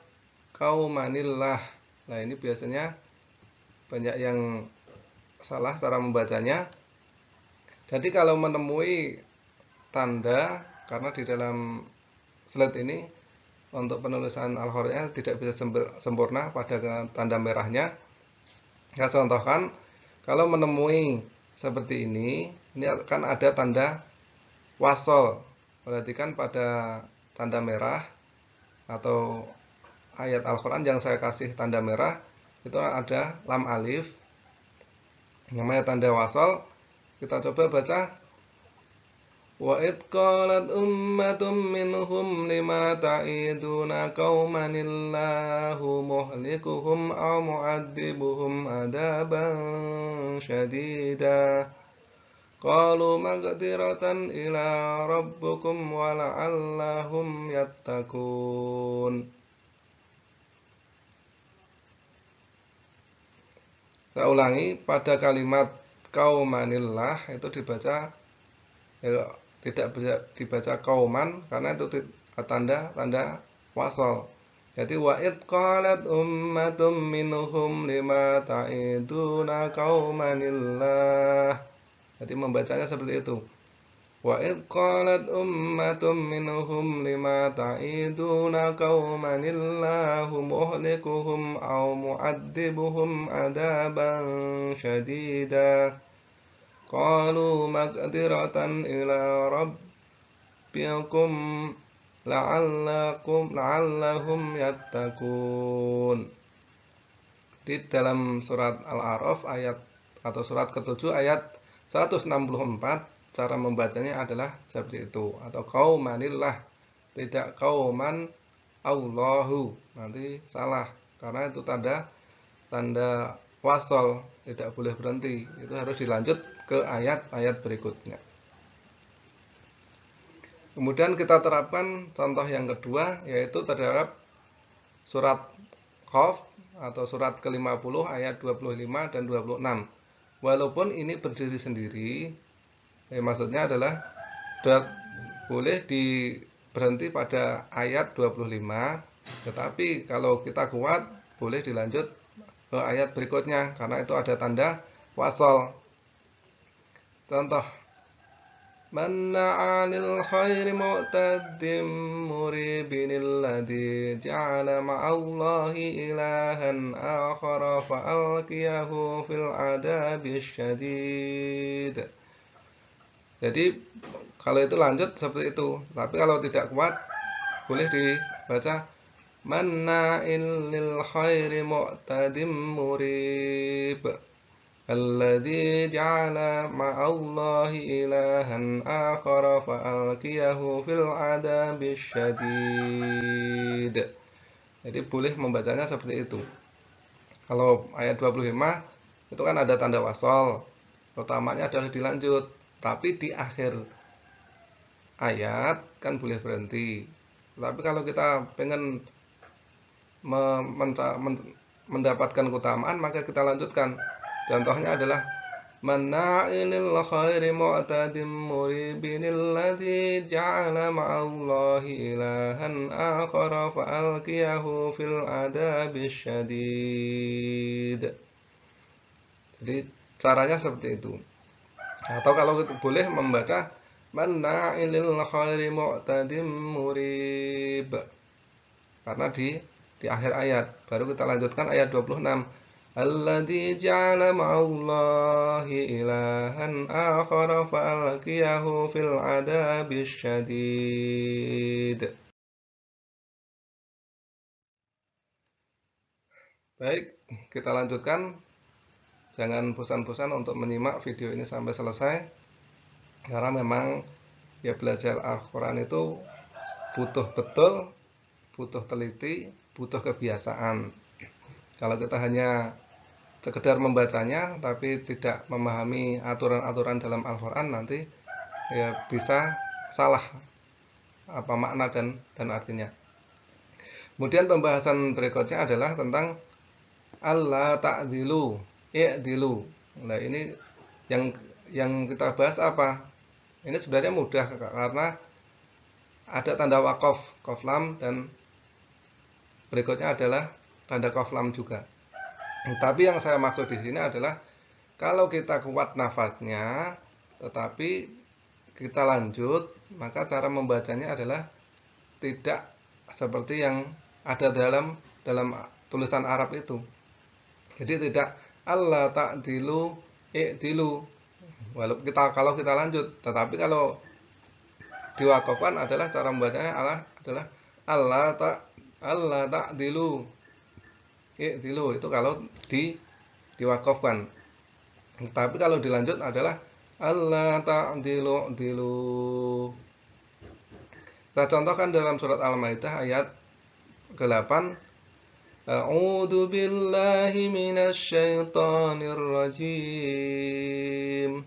kaumanillah. Nah, ini biasanya banyak yang salah cara membacanya. Jadi kalau menemui tanda, karena di dalam slide ini untuk penulisan Al-Qur'annya tidak bisa sempurna pada tanda merahnya. Saya contohkan, kalau menemui seperti ini kan ada tanda wasol. Perhatikan pada tanda merah atau ayat Al-Qur'an yang saya kasih tanda merah, itu ada lam alif, namanya tanda wasol. Kita coba baca, wa id qalat ummatum minhum lima ta'iduna qaumanillahu muhlikuhum aw mu'adzibuhum adaban syadida qalu maghfiratan ila rabbukum wa la'allahum yattaqun. Saya ulangi, pada kalimat kaumanillah itu dibaca tidak bisa dibaca kauman karena itu tanda wasol. Jadi wa id qalat ummatum minhum lima ta'iduna kaumanillah. Jadi membacanya seperti itu. Wa id qalat ummatum minhum lima ta'iduna qauman illahu muhlikuhum aw mu'adzibuhum adaban syadida. Qalu magdiratan ila rabbikum la'allahum yattaqun. Di dalam surat Al-A'raf ayat atau surat ke-7 ayat 164, cara membacanya adalah seperti itu, atau qaumanillah, tidak qauman Allahu. Nanti salah karena itu tanda wasol, tidak boleh berhenti, itu harus dilanjut ke ayat-ayat berikutnya. Kemudian kita terapkan contoh yang kedua, yaitu terhadap surat Qaf atau surat ke-50 ayat 25 dan 26. Walaupun ini berdiri sendiri, maksudnya adalah boleh berhenti pada ayat 25, tetapi kalau kita kuat boleh dilanjut ke ayat berikutnya karena itu ada tanda wasol. Contoh, manna'a lil khairi mu'taddim muribin alladhi ja'ala ma'allahi ilahan akhara fa'alqiyahu fil adabi syadid. Jadi kalau itu lanjut seperti itu, tapi kalau tidak kuat boleh dibaca manna'il lil khairi mu'taddim murib alladzi ja'ala ma'allahi ilahan akhara fa'alqiyahu fil adabi syadid. Jadi boleh membacanya seperti itu. Kalau ayat 25 itu kan ada tanda wasol, utamanya adalah dilanjut, tapi di akhir ayat kan boleh berhenti. Tapi kalau kita pengen mendapatkan keutamaan, maka kita lanjutkan. Contohnya adalah manna'ilil khairi mu'tadim muribin alladzi ja'ala ma'allahi ilahan akhara fa'alqiyahu fil adabi syadid. Jadi caranya seperti itu. Atau kalau boleh membaca manna'ilil khairi mu'tadim murib, karena di akhir ayat. Baru kita lanjutkan ayat 26. Alladzi ja'ala ma'allahi ilahan akhara fa'alqiyahu fil adabi syadid. Baik, kita lanjutkan. Jangan bosan-bosan untuk menyimak video ini sampai selesai, karena memang ya belajar Al-Quran itu butuh betul, butuh teliti, butuh kebiasaan. Kalau kita hanya sekedar membacanya tapi tidak memahami aturan-aturan dalam Al-Quran, nanti ya bisa salah apa makna dan artinya. Kemudian pembahasan berikutnya adalah tentang alla ta'dilu, i'dilu. Nah, ini yang kita bahas apa? Ini sebenarnya mudah karena ada tanda waqaf, qaf lam, dan berikutnya adalah tanda qaf lam juga. Tapi yang saya maksud di sini adalah kalau kita kuat nafasnya tetapi kita lanjut, maka cara membacanya adalah tidak seperti yang ada dalam tulisan Arab itu. Jadi tidak alla ta'dilu i'dilu. Kalau kita lanjut, tetapi kalau diwakafkan adalah cara membacanya adalah alla ta'dilu i'dilu, itu kalau diwakafkan. Tapi kalau dilanjut adalah alla ta'dilu i'dilu. Kita contohkan dalam surat Al-Maidah ayat ke-8. A'udzu billahi minasy syaithanir rajim.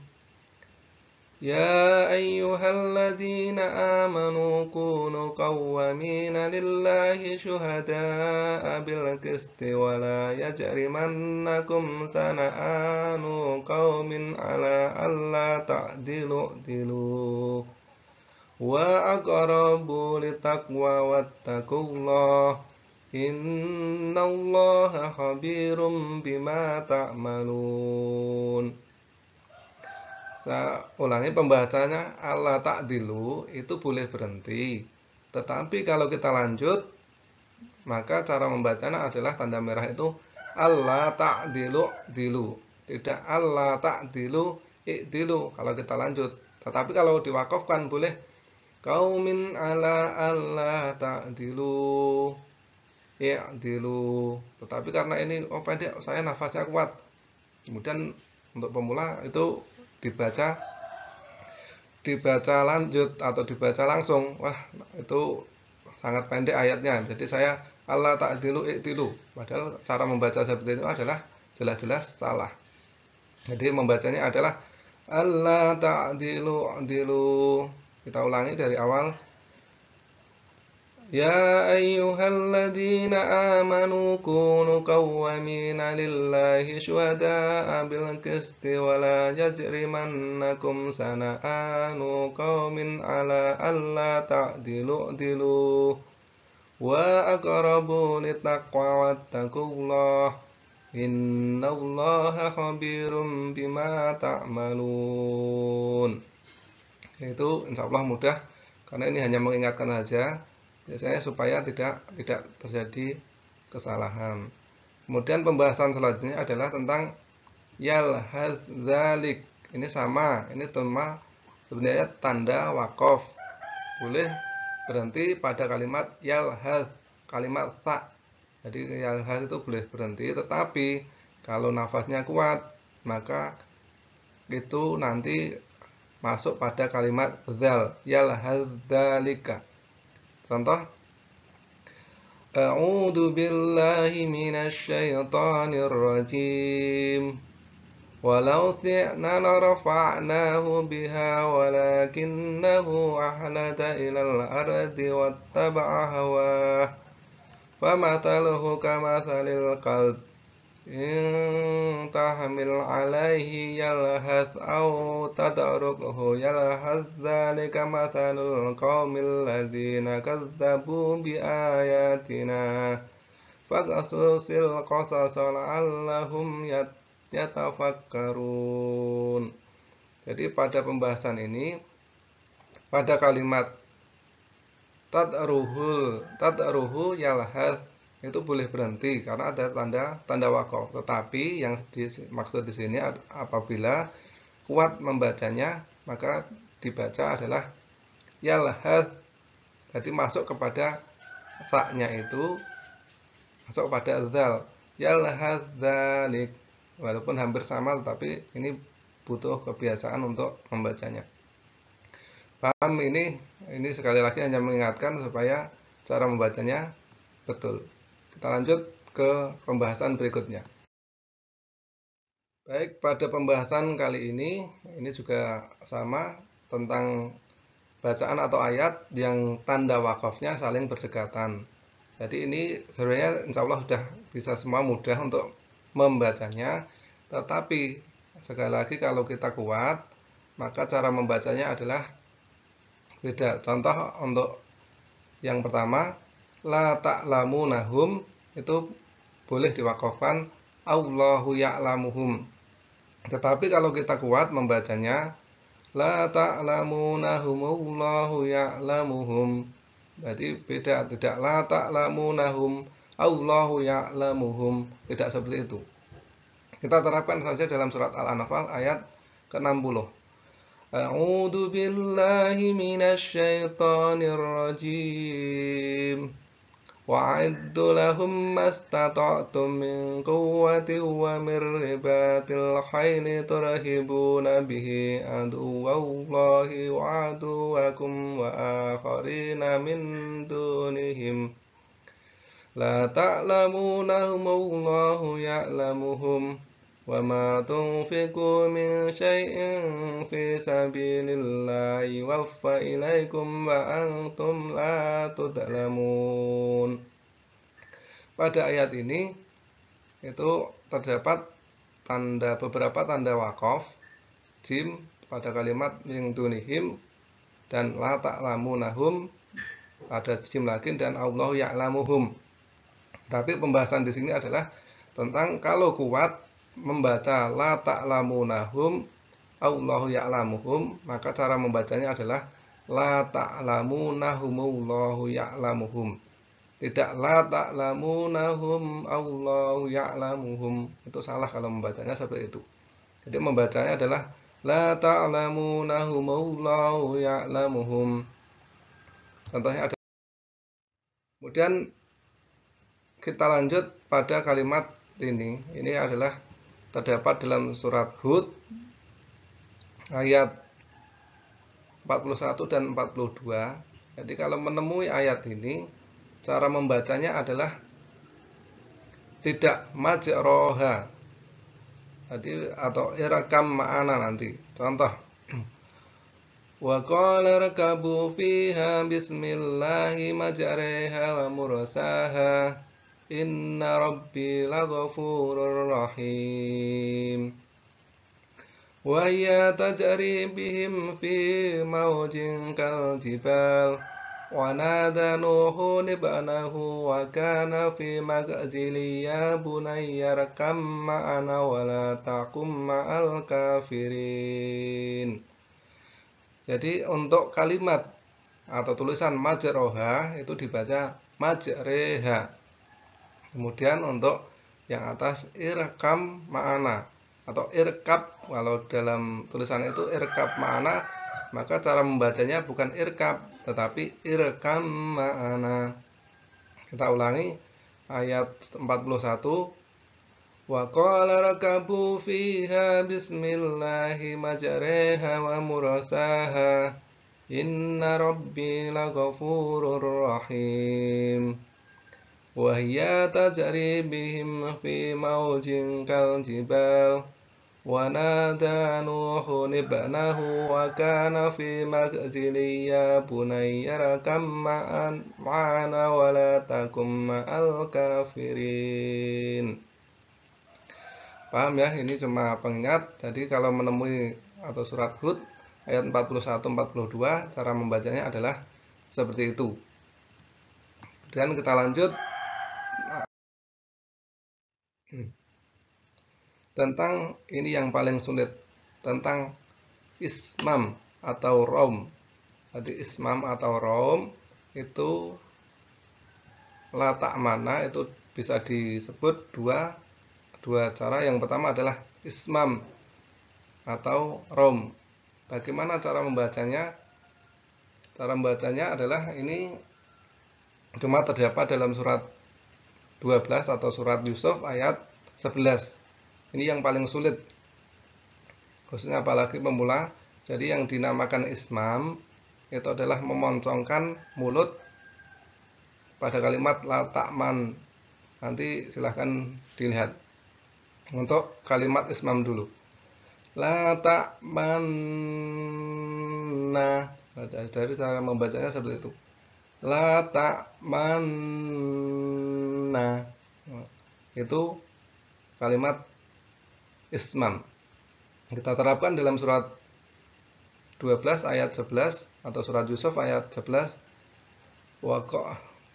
Ya ayyuhalladzina amanu kunu qawwamina lillahi syuhada'a bil qisti wa la yajrimannakum sana'anu qaumin ala alla ta'dilu wa aqrabu litaqwa wattaqullah innallaha khabirum bima ta'malun. Saya ulangi pembahasannya, Allah ta'dilu itu boleh berhenti. Tetapi kalau kita lanjut, maka cara membacanya adalah tanda merah itu Allah ta'dilu dilu. Tidak Allah ta'dilu i'dilu kalau kita lanjut. Tetapi kalau diwakafkan boleh qaumin ala Allah ta'dilu i'dilu. Tetapi karena ini pendek, saya nafasnya kuat. Kemudian untuk pemula itu dibaca lanjut atau dibaca langsung. Wah, itu sangat pendek ayatnya. Jadi saya Allah ta'dilu i'dilu. Padahal cara membaca seperti itu adalah jelas-jelas salah. Jadi membacanya adalah Allah ta'dilu i'dilu. Kita ulangi dari awal. Ya ayyuhalladzina amanu kunu qawwamina lillahi syuhada'a bil qisti wa la yajrimannakum sana'anu qaumin ala alla ta'dilu dilu wa aqrabu littaqwa wattaqullah innallaha khabirum bima ta'malun. Itu insyaallah mudah karena ini hanya mengingatkan saja. Biasanya supaya tidak terjadi kesalahan. Kemudian pembahasan selanjutnya adalah tentang yalhadzalik. Ini sama, ini sebenarnya tanda wakaf. Boleh berhenti pada kalimat yalhaz, kalimat sa. Jadi yalhaz itu boleh berhenti, tetapi kalau nafasnya kuat, maka itu nanti masuk pada kalimat zal, yalhadzalika. Contoh, A'udzu billahi minasy syaithanir rajim. Walau syi'na larafa'nahu biha walakinnahu ahlada ilal ardi wattaba'a hawah. Famathaluhu kamathalil qalb. In tahmil alaihi yalhath aw tadrukhu yalhath dzalika mathalul qaumil ladzina kazzabu biayatina faqasusil qasasa la'allahum yatafakkarun. Jadi pada pembahasan ini pada kalimat tadruhu yalhath itu boleh berhenti karena ada tanda wakaf. Tetapi yang dimaksud di sini apabila kuat membacanya maka dibaca adalah yalhaz. Jadi masuk kepada sa-nya itu masuk pada zal. Yalhadzalik. Walaupun hampir sama tetapi ini butuh kebiasaan untuk membacanya. Paham ini sekali lagi hanya mengingatkan supaya cara membacanya betul. Kita lanjut ke pembahasan berikutnya. Baik, pada pembahasan kali ini juga sama tentang bacaan atau ayat yang tanda wakafnya saling berdekatan. Jadi ini sebenarnya insya Allah sudah bisa semua mudah untuk membacanya. Tetapi sekali lagi kalau kita kuat, maka cara membacanya adalah beda. Contoh untuk yang pertama, la ta'lamunahum itu boleh diwakafkan Allahu ya'lamuhum. Tetapi kalau kita kuat membacanya la ta'lamunahum Allahu ya'lamuhum. Berarti beda, tidak la ta'lamunahum Allahu ya'lamuhum, tidak seperti itu. Kita terapkan saja dalam surat Al-Anfal ayat ke-60. A'udzu billahi minasy syaithanir rajim. Wa'iddu lahum mastata'tum min quwwatin wa min ribatil khayli turhibuna bihi aduwwallahi wa aduwwakum wa akharina min dunihim la ta'lamunahum Allahu ya'lamuhum wa ma tunfiqu min syai'in fi sabilillahi waffa ilaikum wa antum la tudlamun. Pada ayat ini itu terdapat beberapa tanda wakaf jim pada kalimat min dunihim dan la ta'lamunahum ada jim lagi dan Allahu ya'lamuhum. Tapi pembahasan di sini adalah tentang kalau kuat membaca la ta'lamunahum Allahu ya'lamuhum, maka cara membacanya adalah la ta'lamunahumullahu ya'lamuhum. Tidak la ta'lamunahum Allahu ya'lamuhum. Itu salah kalau membacanya seperti itu. Jadi membacanya adalah la ta'lamunahum Allahu ya'lamuhum. Contohnya ada. Kemudian kita lanjut pada kalimat ini. Ini adalah terdapat dalam surat Hud ayat 41 dan 42. Jadi kalau menemui ayat ini, cara membacanya adalah tidak majroha, jadi atau irakam ma'ana nanti. Contoh, wa qala rakabu fiha bismillahi majreha wa mursaha inna rabbi laghafurur rahim. Wa hiya tajri bihim fi mawjin kal jibal wa nada nuhun ibnahu wa kana fi magzili ya bunayya rakam ma'ana wa la takum ma'al kafirin. Jadi untuk kalimat atau tulisan majroha itu dibaca majreha. Kemudian untuk yang atas irkam ma'ana atau irkab, kalau dalam tulisan itu irkab ma'ana, maka cara membacanya bukan irkab tetapi irkam ma'ana. Kita ulangi ayat 41. Wa qala rakabu fiha bismillahi majreha wa mursaha inna rabbi laghafurur rahim. Wa hiya tajri bihim fi mawjin kal jibal wa nada nuhun ibnahu wa kana fi magzili ya bunayya rakam ma'ana wa la takum ma'al kafirin. Paham ya? Ini cuma pengingat. Jadi kalau menemui atau surat Hud ayat 41-42, cara membacanya adalah seperti itu. Dan kita lanjut tentang ini yang paling sulit, tentang ismam atau rom. Jadi ismam atau rom itu latak mana itu bisa disebut dua cara. Yang pertama adalah ismam atau rom. Bagaimana cara membacanya? Cara membacanya adalah ini cuma terdapat dalam surat 12 atau surat Yusuf ayat 11. Ini yang paling sulit, khususnya apalagi pemula. Jadi yang dinamakan ismam itu adalah memoncongkan mulut pada kalimat la ta'man. Nanti silahkan dilihat. Untuk kalimat ismam dulu, la ta'manna. Dari cara membacanya seperti itu, la ta'manna. Itu kalimat ismam. Kita terapkan dalam surat 12 ayat 11 atau surat Yusuf ayat 11. Wa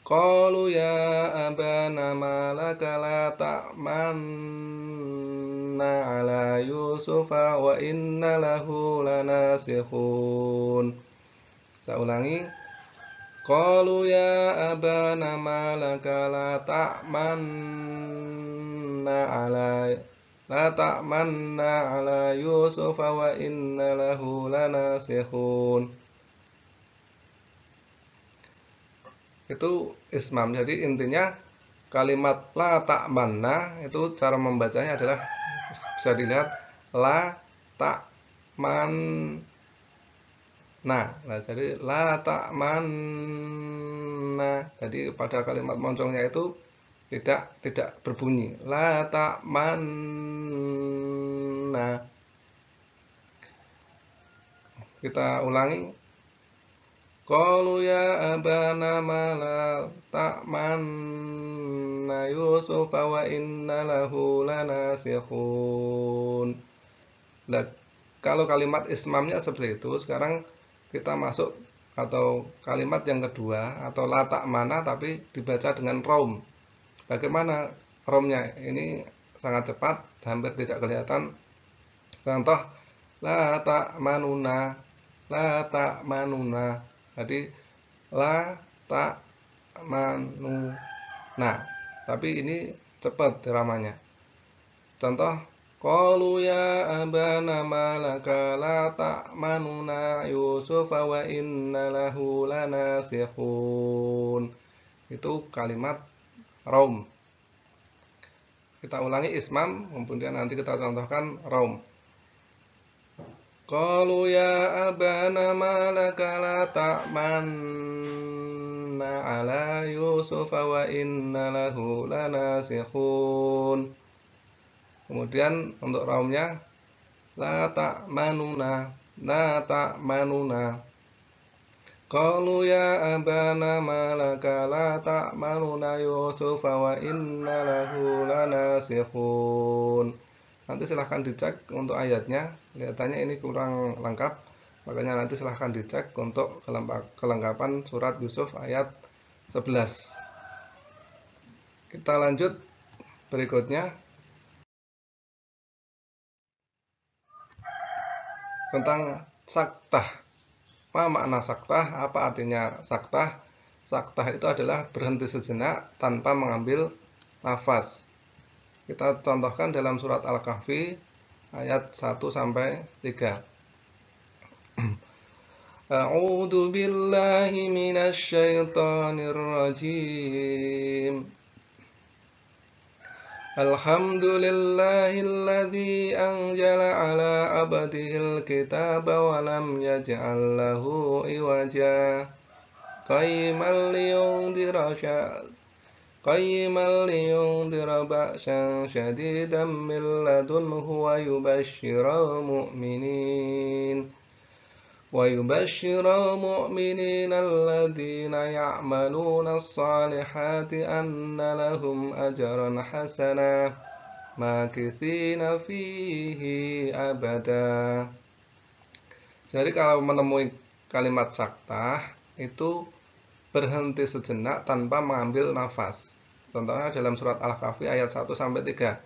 qalu ya abana malaka la ta'manna ala yusufa wa inna lahu lanasikhun. Saya ulangi. Qalu ya abana malaka la ta'manna ala yusufa wa inna lahu lanasikhun. Itu ismam. Jadi intinya kalimat la ta'manna itu cara membacanya adalah bisa dilihat la ta'manna. Nah, jadi la ta'manna. Jadi pada kalimat moncongnya itu tidak berbunyi la ta'manna. Kita ulangi. Qalu ya abana ma la ta'manna yusufa wa inna lahu lanasikhun. Nah, kalau kalimat ismamnya seperti itu, sekarang kita masuk atau kalimat yang kedua atau la ta'manna tapi dibaca dengan rom. Bagaimana romnya? Ini sangat cepat, hampir tidak kelihatan. Contoh La ta'manuna, la ta'manuna. Jadi la ta'manuna. Tapi ini cepat dramanya. Contoh, qalu ya abana malaka la ta'manuna Yusufa wa inna lahu lanasihun. Itu kalimat raum. Kita ulangi ismam, kemudian nanti kita contohkan raum. Qalu ya abana malaka la ta'manna ala Yusufa wa inna lahu lanasihun. Kemudian untuk raumnya la ta'manuna, la ta'manuna. Qalu ya abana malaka la ta'manuna Yusufa wa inna lahu lanasihun. Nanti silahkan dicek untuk ayatnya, kelihatannya ini kurang lengkap, makanya nanti silahkan dicek untuk kelengkapan surat Yusuf ayat 11. Kita lanjut berikutnya. Tentang saktah. Apa makna saktah? Apa artinya saktah? Saktah itu adalah berhenti sejenak tanpa mengambil nafas. Kita contohkan dalam surat Al-Kahfi ayat 1-3. A'udzu billahi minasy syaithanir rajim. Alhamdulillahilladzi anzala ala abdihil kitaba wa lam yaj'al lahu iwaja qayyiman liyundira ba'san syadidan min ladunhu wa yubashshiral mu'minin alladzina ya'maluna as-salihati anna lahum ajran hasana makithina fihi abada. Jadi kalau menemui kalimat saktah itu berhenti sejenak tanpa mengambil nafas. Contohnya dalam surat Al-Kahfi ayat 1-3.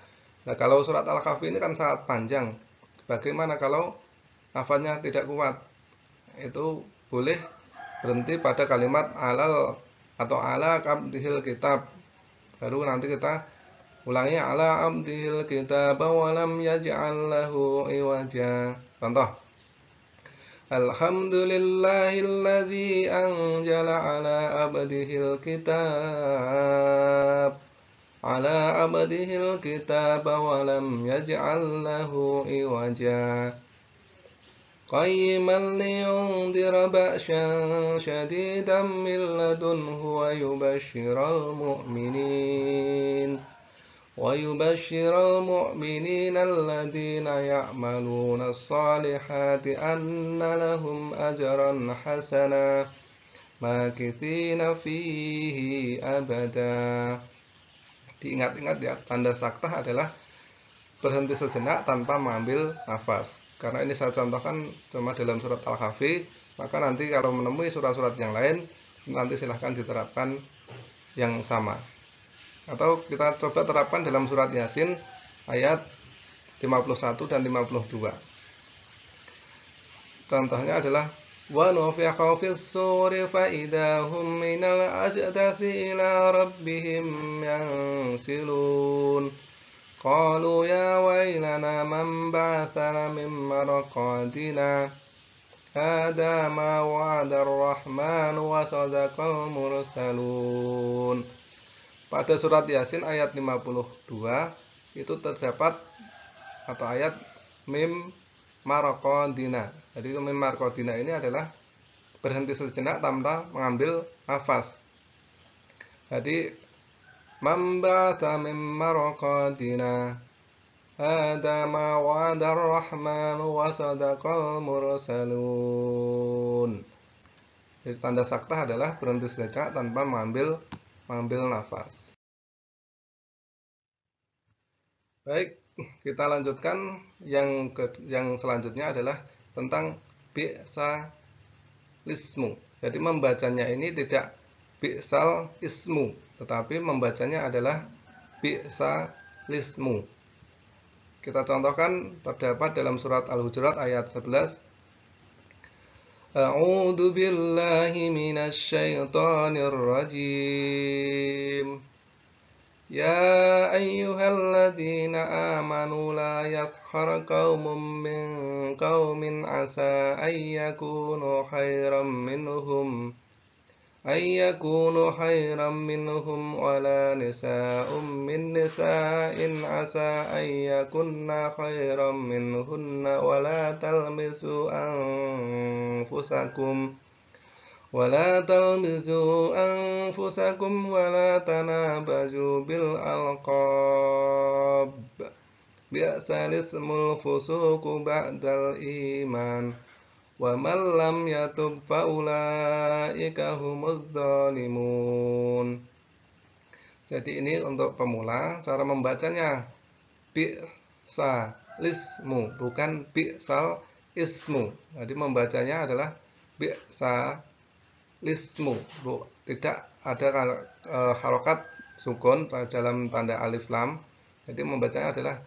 Nah, kalau surat Al-Kahfi ini kan sangat panjang. Bagaimana kalau nafasnya tidak kuat? Itu boleh berhenti pada kalimat alal atau ala abdihil kitab. Baru nanti kita ulangi ala abdihil kitab wa lam yaj'al lahu iwaja. Contoh, alhamdulillahilladzi anzala ala abdihil kitab wa lam yaj'al lahu iwaja qayyiman liyundira ba'san syadidan min ladunhu wa yubashshiral mu'minin alladzina ya'maluna as-salihati anna lahum ajran hasana makithina fihi abada. Diingat-ingat ya, tanda saktah adalah berhenti sejenak tanpa mengambil nafas. Karena ini saya contohkan cuma dalam surat Al-Kahfi, maka nanti kalau menemui surat-surat yang lain, nanti silahkan diterapkan yang sama. Atau kita coba terapkan dalam surat Yasin ayat 51 dan 52. Contohnya adalah wa nufikha fis suri fa idahum minal ajdathi ila rabbihim yansilun. Qalu ya wailana man ba'athana min marqadina hadza ma wa'ada ar-rahman wa sadaqal mursalun. Pada surat Yasin ayat 52 itu terdapat atau ayat mim marqadina. Jadi mim marqadina ini adalah berhenti sejenak tanpa mengambil nafas. Jadi Mambata min marqadina hadza ma wa'ada ar-rahman wa sadaqal mursalun. Jadi tanda saktah adalah berhenti sejenak tanpa mengambil nafas. Baik, kita lanjutkan yang selanjutnya adalah tentang bi'sa lismu. Jadi membacanya ini tidak bi'sal ismu, tetapi membacanya adalah bi'sa lismu. Kita contohkan terdapat dalam surat Al-Hujurat ayat 11. A'udzu billahi minasy syaithanir rajim. Ya ayyuhalladzina amanu la yaskhar qaumun min qaumin asa ayyakunu khairam minhum wala nisa'um min nisa'in asa ayyakunna khairam minhunna wala talmizu anfusakum wala tanabazu bil alqab bi'sal ismul fusuqu ba'dal iman wa man lam yatub fa ulaika humuz zalimun. Jadi ini untuk pemula, cara membacanya bi'sa lismu, bukan bi'sal ismu. Jadi membacanya adalah bi'sa lismu, tidak ada harokat sukun dalam tanda alif lam. Jadi membacanya adalah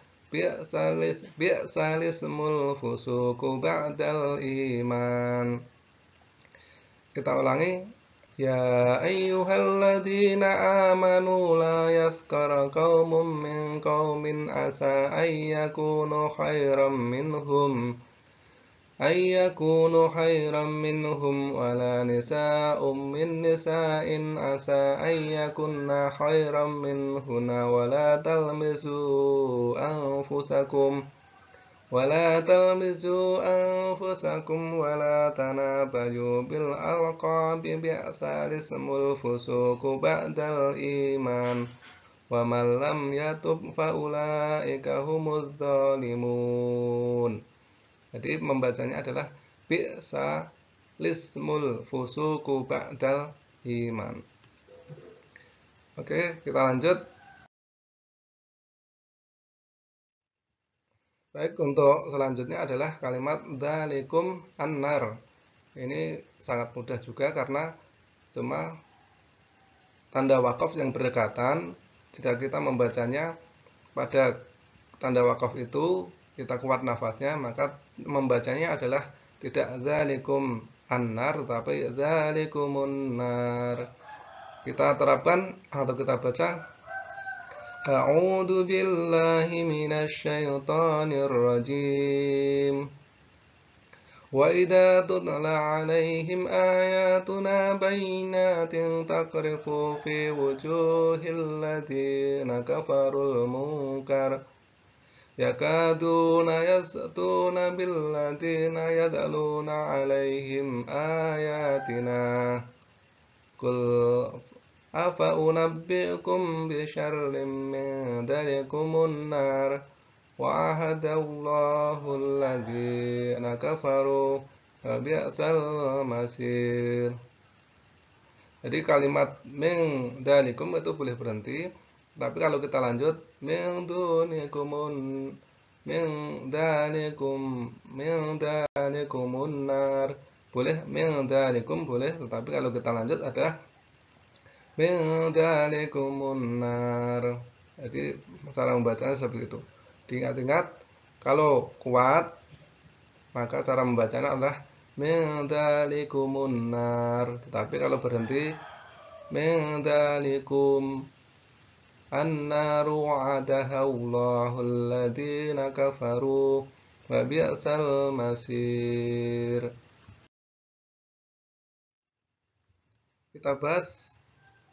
bi'salismul fusuqu ba'dal iman. Kita ulangi. Ya ayyuhalladzina amanu la yaskara qaumun min qaumin asa ayyakunu khairam minhum wala nisa'um min nisa'in asa ayyakunna khairam minhunna wala talmizu anfusakum wala tanabazu bil alqabi bi'sal ismul fusuqu ba'dal iman wa man lam yatub fa ulaika humuz zalimun. Jadi membacanya adalah bi'sa lismul fusuqu ba'dal iman. Oke, kita lanjut. Baik, untuk selanjutnya adalah kalimat dzalikum annar. Ini sangat mudah juga karena cuma tanda wakaf yang berdekatan. Jika kita membacanya pada tanda wakaf itu kita kuat nafasnya, maka membacanya adalah tidak dzalikum annar, tetapi dzalikumun nar. Kita terapkan atau kita baca A'udzu billahi minasy syaithanir rajim. Wa idza tutla 'alaihim ayatuna bayyinatin taqrifu fi wujuhil ladzina kafarul munkar yakaduna yas'tuna billadzina yad'aluna 'alaihim ayatina Qul afa unabbi'ukum bi syarrin min dzalikumun nar wa ahadallahu alladzina kafaru wa bi'sal masir. Jadi kalimat min dzalikum itu boleh berhenti, tapi kalau kita lanjut min dzalikumun nar boleh, min dzalikum boleh, tetapi kalau kita lanjut adalah min dzalikumun nar. Jadi cara membacanya seperti itu. Diingat-ingat, kalau kuat maka cara membacanya adalah min dzalikumun nar. Tetapi kalau berhenti min dzalikum annaru wa'adaha Allahul ladzina kafaru wa bi'sal masir. Kita bahas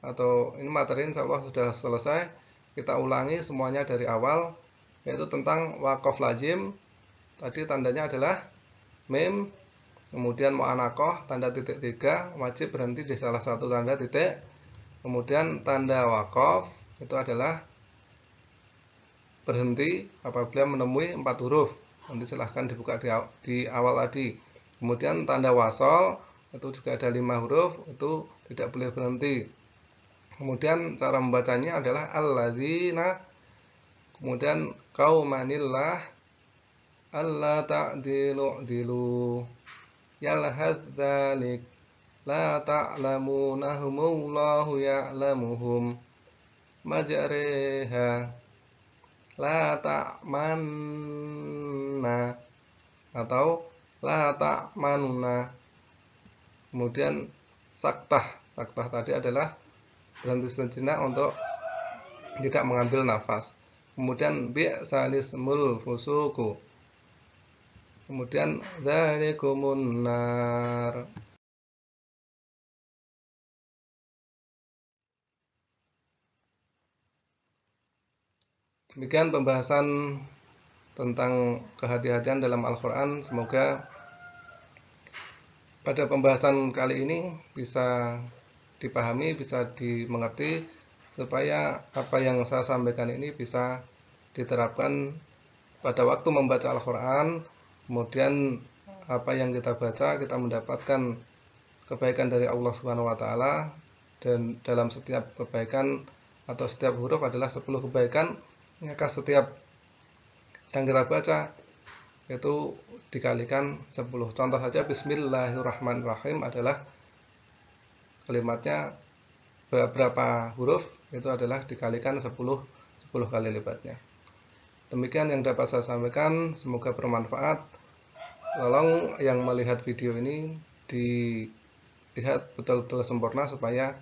atau ini materi insyaallah sudah selesai. Kita ulangi semuanya dari awal, yaitu tentang wakaf lazim. Tadi tandanya adalah mim, kemudian mu'anaqah tanda titik 3, wajib berhenti di salah satu tanda titik. Kemudian tanda wakaf itu adalah berhenti apabila menemui 4 huruf. Nanti silahkan dibuka di awal tadi. Kemudian tanda wasol itu juga ada 5 huruf, itu tidak boleh berhenti. Kemudian cara membacanya adalah alladzina, kemudian qaumanillah, alla ta'dilu yalhadzalik la ta'lamunahumullahu ya'lamuhum majariha la ta'manna atau la ta'manuna. Kemudian saktah. Saktah tadi adalah berhenti sejenak untuk tidak mengambil nafas. Kemudian bi'salismul fusuku. Kemudian dzalikumun nar. Demikian pembahasan tentang kehati-hatian dalam Al-Quran. Semoga pada pembahasan kali ini bisa dipahami, bisa dimengerti, supaya apa yang saya sampaikan ini bisa diterapkan pada waktu membaca Al-Quran. Kemudian apa yang kita baca, kita mendapatkan kebaikan dari Allah Subhanahu wa Ta'ala, dan dalam setiap kebaikan atau setiap huruf adalah 10 kebaikan, maka setiap yang kita baca itu dikalikan 10. Contoh saja Bismillahirrahmanirrahim adalah kalimatnya berapa huruf, itu adalah dikalikan 10 kali lipatnya. Demikian yang dapat saya sampaikan, semoga bermanfaat. Tolong yang melihat video ini dilihat betul-betul sempurna, supaya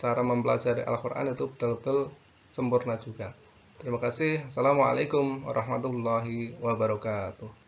cara mempelajari Al-Quran itu betul-betul sempurna juga. Terima kasih. Assalamualaikum warahmatullahi wabarakatuh.